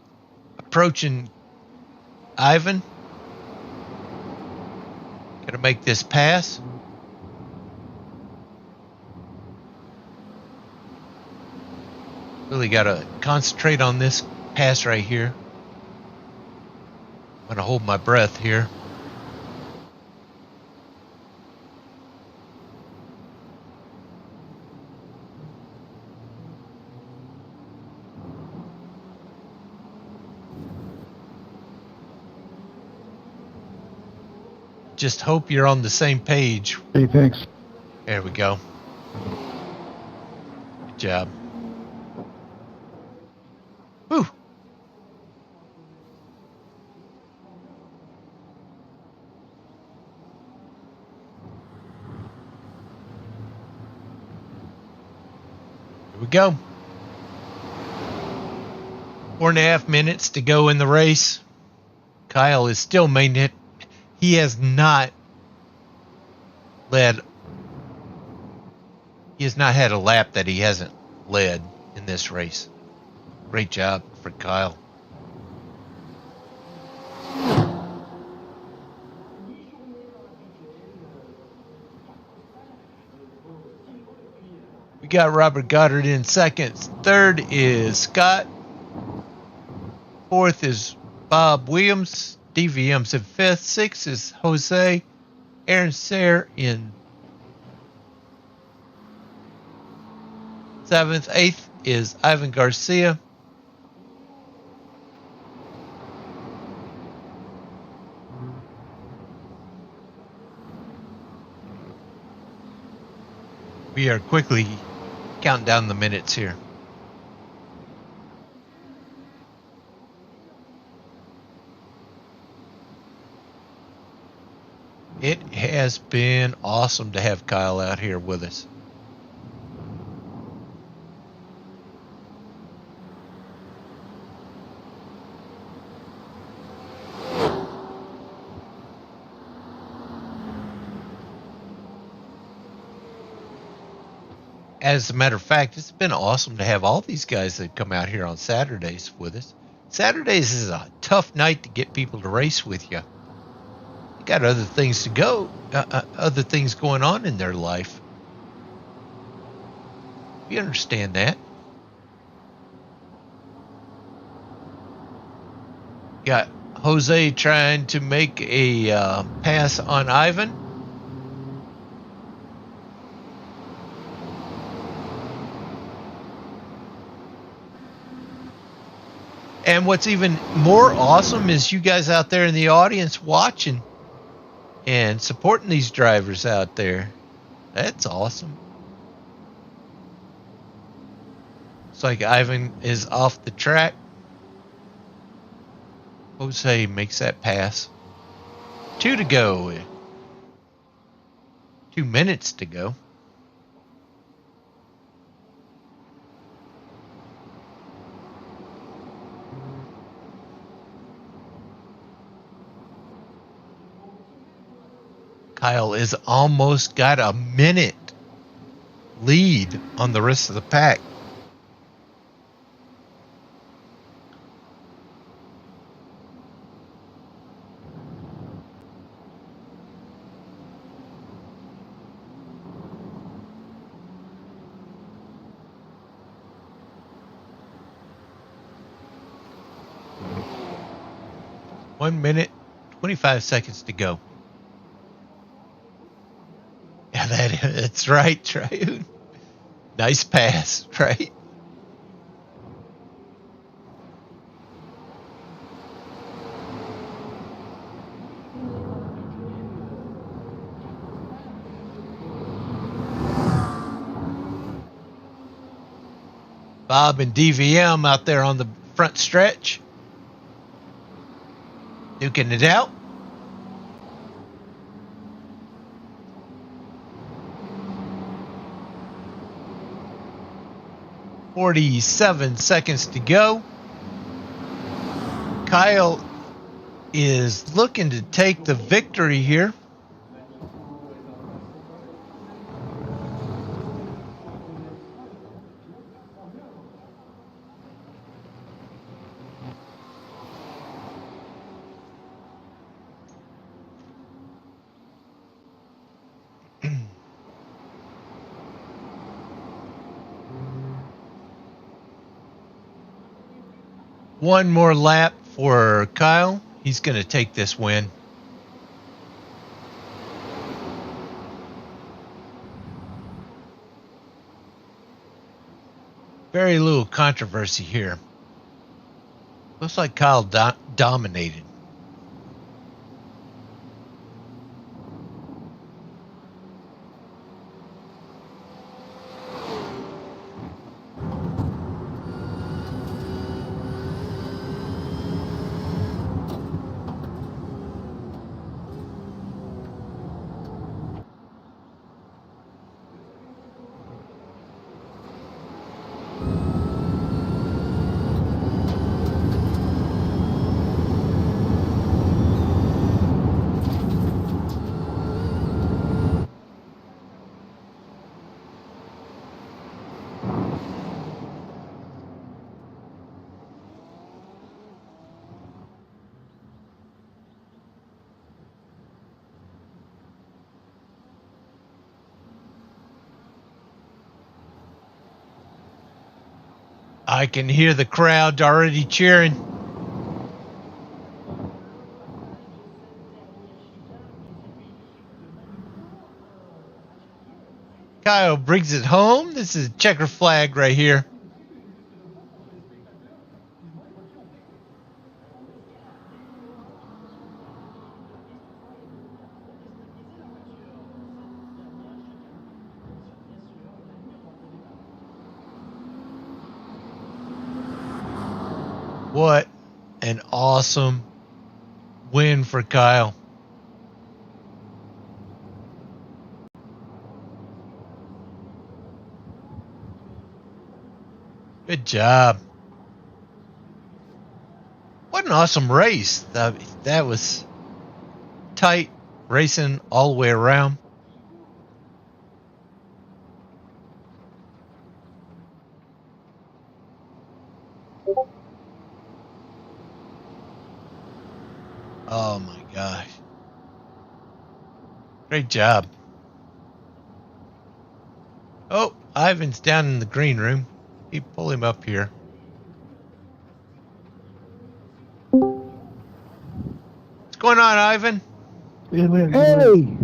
approaching Ivan. Got to make this pass. Really got to concentrate on this pass right here. I'm going to hold my breath here. Just hope you're on the same page. Hey, thanks. There we go. Good job. Whew. Here we go. 4.5 minutes to go in the race. Kyle is still maintaining. He has not led. He has not had a lap that he hasn't led in this race. Great job for Kyle. We got Robert Goddard in second. Third is Scott. Fourth is Bob Williams. DVM's in fifth. Sixth is Jose. Aaron Sayre in seventh. Eighth is Ivan Garcia. We are quickly counting down the minutes here. It has been awesome to have Kyle out here with us. As a matter of fact, it's been awesome to have all these guys that come out here on Saturdays with us. Saturdays is a tough night to get people to race with you. You got other things to go, other things going on in their life. We understand that. Got Jose trying to make a pass on Ivan. And what's even more awesome is you guys out there in the audience watching and supporting these drivers out there. That's awesome. It's like Ivan is off the track. Jose makes that pass. 2 to go. 2 minutes to go. Kyle is almost got a minute lead on the rest of the pack. One minute, 25 seconds to go. Yeah, that's right, Triune. Nice pass, right? Bob and DVM out there on the front stretch. Duking it out. .47 seconds to go. Kyle is looking to take the victory here. One more lap for Kyle. He's going to take this win. Very little controversy here. Looks like Kyle dominated. I can hear the crowd already cheering. Kyle brings it home. This is a checker flag right here. What an awesome win for Kyle. Good job. What an awesome race. That was tight racing all the way around. Oh my gosh. Great job. Oh, Ivan's down in the green room. Pull him up here. What's going on, Ivan? Hey!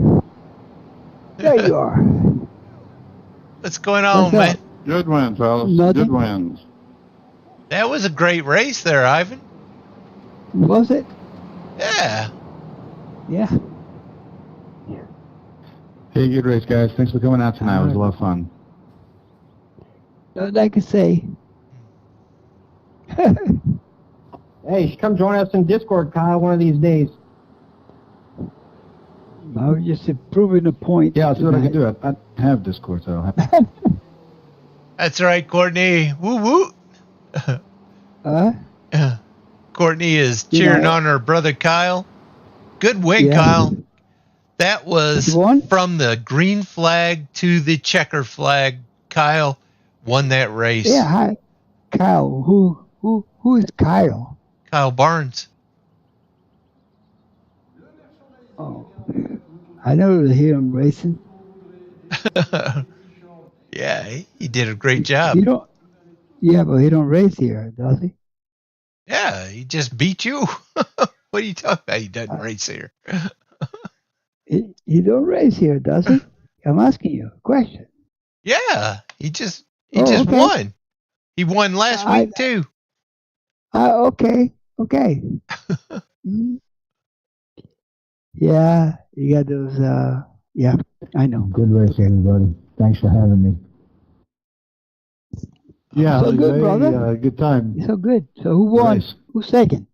There you are. What's going on, What's up? man? Good wins, fellas. Nothing. Good wins. That was a great race there, Ivan. Was it? Yeah. Yeah. Hey, good race, guys. Thanks for coming out tonight. It was a lot of fun. Nothing I can say. Hey, come join us in Discord, Kyle, one of these days. I was just proving a point. Yeah, I'll see what I can tonight. do. I have Discord, so I'll have to. That's right, Courtney. Woo woo. Courtney is cheering on her brother Kyle. Good win, Yeah. Kyle. That was You won? from the green flag to the checker flag. Kyle won that race. Yeah, hi. Kyle. Who is Kyle? Kyle Barnes. Oh. I never hear him racing. Yeah, he did a great job. He don't. Yeah, but he don't race here, does he? Yeah, he just beat you. What are you talking about? He doesn't race here. He don't race here, does he? I'm asking you a question. Yeah, he just Okay. won. He won last week too. Okay. Mm. Yeah, you got those. Yeah, I know. Good race, everybody. Thanks for having me. Yeah, So it was good, a brother. good time. So good. So who won? Nice. Who's second?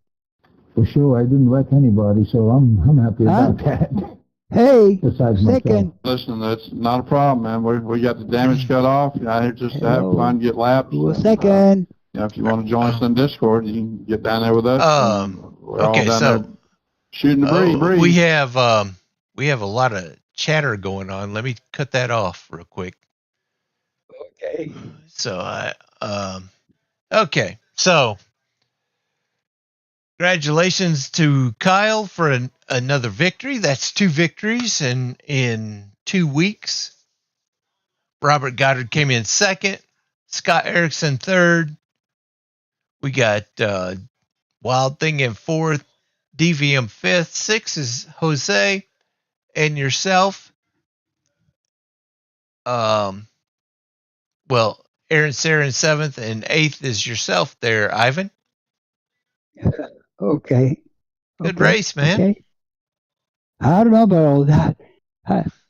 For sure, I didn't wreck anybody, so I'm happy about that. Hey, Besides second. Listen, that's not a problem, man. We got the damage cut off. You know, I just have Hello. fun, get laps. Who was and, second? if you want to join us on Discord, you can get down there with us. We're all Okay, down so there shooting the breeze. we have a lot of chatter going on. Let me cut that off real quick. Okay. So okay. So congratulations to Kyle for another victory. That's 2 victories in 2 weeks. Robert Goddard came in second. Scott Erickson third. We got Wild Thing in fourth, DVM fifth, sixth is Jose and yourself. Aaron Sarah in seventh, and eighth is yourself there, Ivan. Okay. Good race, man. Okay. I don't know about all that.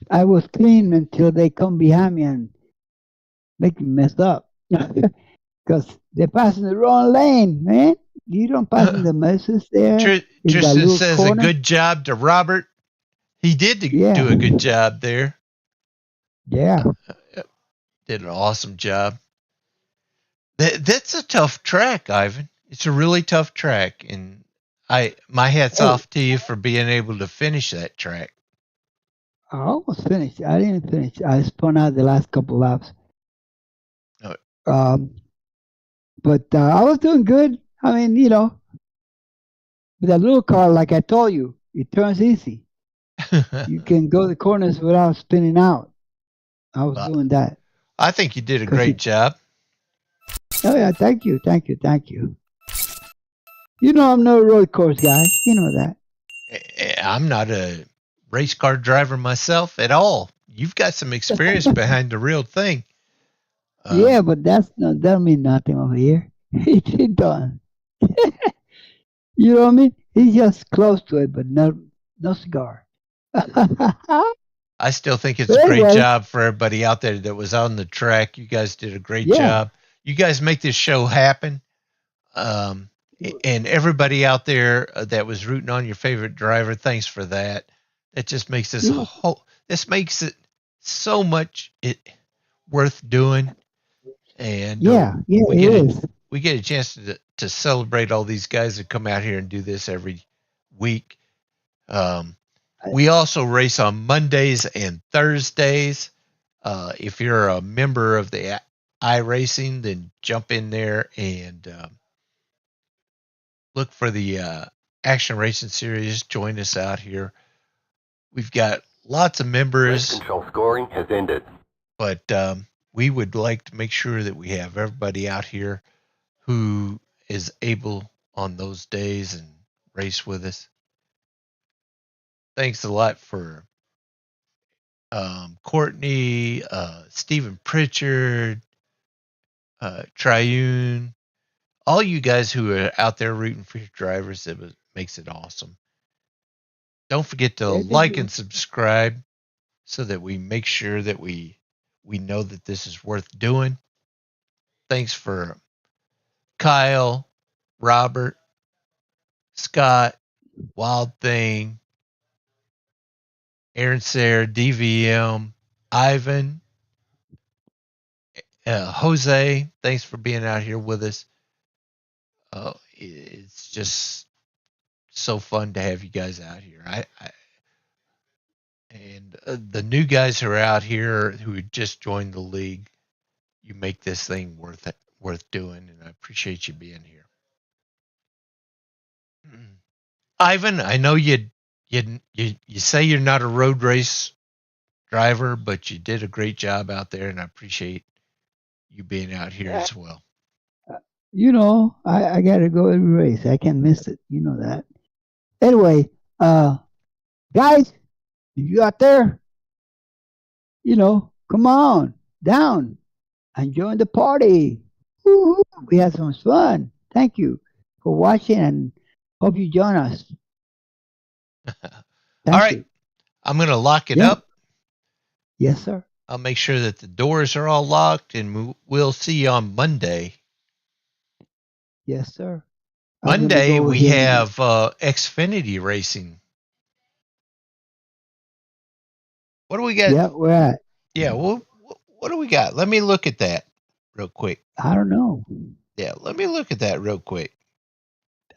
I was clean until they come behind me and make me mess up. Because they're passing the wrong lane, man. You don't pass in the messes there. Tristan says corner. A good job to Robert. He did do a good job there. Yeah. Did an awesome job. That's a tough track, Ivan. It's a really tough track, and my hat's off to you for being able to finish that track. I almost finished. I didn't finish. I spun out the last couple laps. Oh. But I was doing good. I mean, with a little car, like I told you, it turns easy. You can go the corners without spinning out. I was doing that. I think you did a great job. Oh, yeah. Thank you. I'm no road course guy. You know that. I'm not a race car driver myself at all. You've got some experience behind the real thing. Yeah, but that don't mean nothing over here. It's done. You know what I mean? He's just close to it, but no cigar. I still think it's a great job for everybody out there that was on the track. You guys did a great job. You guys make this show happen. And everybody out there that was rooting on your favorite driver, thanks for that. That just makes this makes it so much worth doing. And we get a chance to celebrate all these guys that come out here and do this every week. We also race on Mondays and Thursdays. If you're a member of the iRacing, then jump in there and look for the Action Racing Series. Join us out here. We've got lots of members. Race control scoring has ended. But we would like to make sure that we have everybody out here who is able on those days and race with us. Thanks a lot for Courtney, Stephen Pritchard, Triune, all you guys who are out there rooting for your drivers. Makes it awesome. Don't forget to like and subscribe so that we make sure that we know that this is worth doing. Thanks for Kyle, Robert, Scott, Wild Thing, Aaron Sayre, DVM, Ivan, Jose. Thanks for being out here with us. It's just so fun to have you guys out here. And the new guys who are out here who just joined the league, you make this thing worth doing, and I appreciate you being here. Ivan, I know you say you're not a road race driver, but you did a great job out there, and I appreciate you being out here as well. I got to go every race. I can't miss it. You know that. Anyway, guys, you out there, come on down and join the party. Woo-hoo. We had some fun. Thank you for watching and hope you join us. All right. I'm going to lock it up. Yes, sir. I'll make sure that the doors are all locked, and we'll see you on Monday. Yes, sir. Monday, we have Xfinity racing. What do we got? Yeah, we're at. Yeah, well, what do we got? Let me look at that real quick. I don't know. Yeah, let me look at that real quick.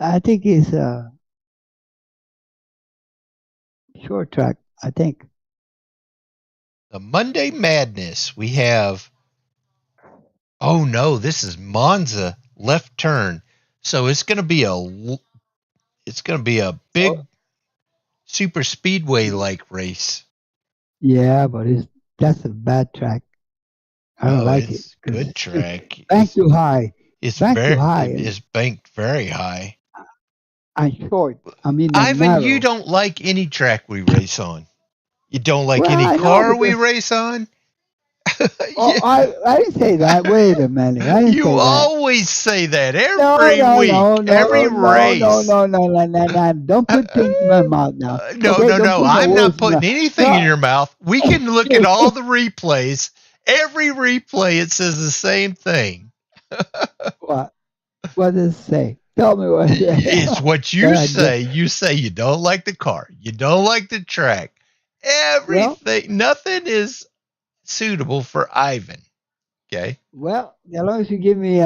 I think it's short track, I think. The Monday Madness, we have, oh no, this is Monza left turn. So it's going to be a big super speedway like race. Yeah, but that's a bad track. I don't like it. It's good track. Banked too high. It's banked very high. I'm short. I mean, I'm Ivan, narrow. you don't like any track we race on. You don't like any I know, car we because- race on. Oh, I didn't say that. Wait a minute. I didn't You say that. always say that No, every week, every race. No. Don't put things in my mouth now. No. Don't put I'm no not words in my- putting anything in your mouth. We can look at all the replays. Every replay, it says the same thing. What? What does it say? Tell me what it says. It's what you say. You say you don't like the car. You don't like the track. Everything, nothing is suitable for Ivan. Okay. Well, as long as you give me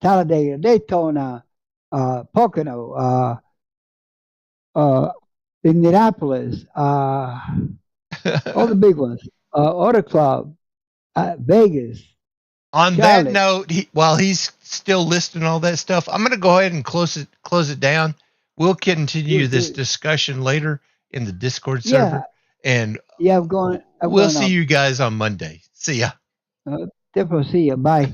Talladega, Daytona, Pocono, Indianapolis, all the big ones, Auto Club, Vegas. On Charlotte. that note, while he's still listing all that stuff, I'm going to go ahead and close it down. We'll continue this discussion later in the Discord server, and I'm going. We'll see you guys on Monday. See ya. Definitely see you. Bye.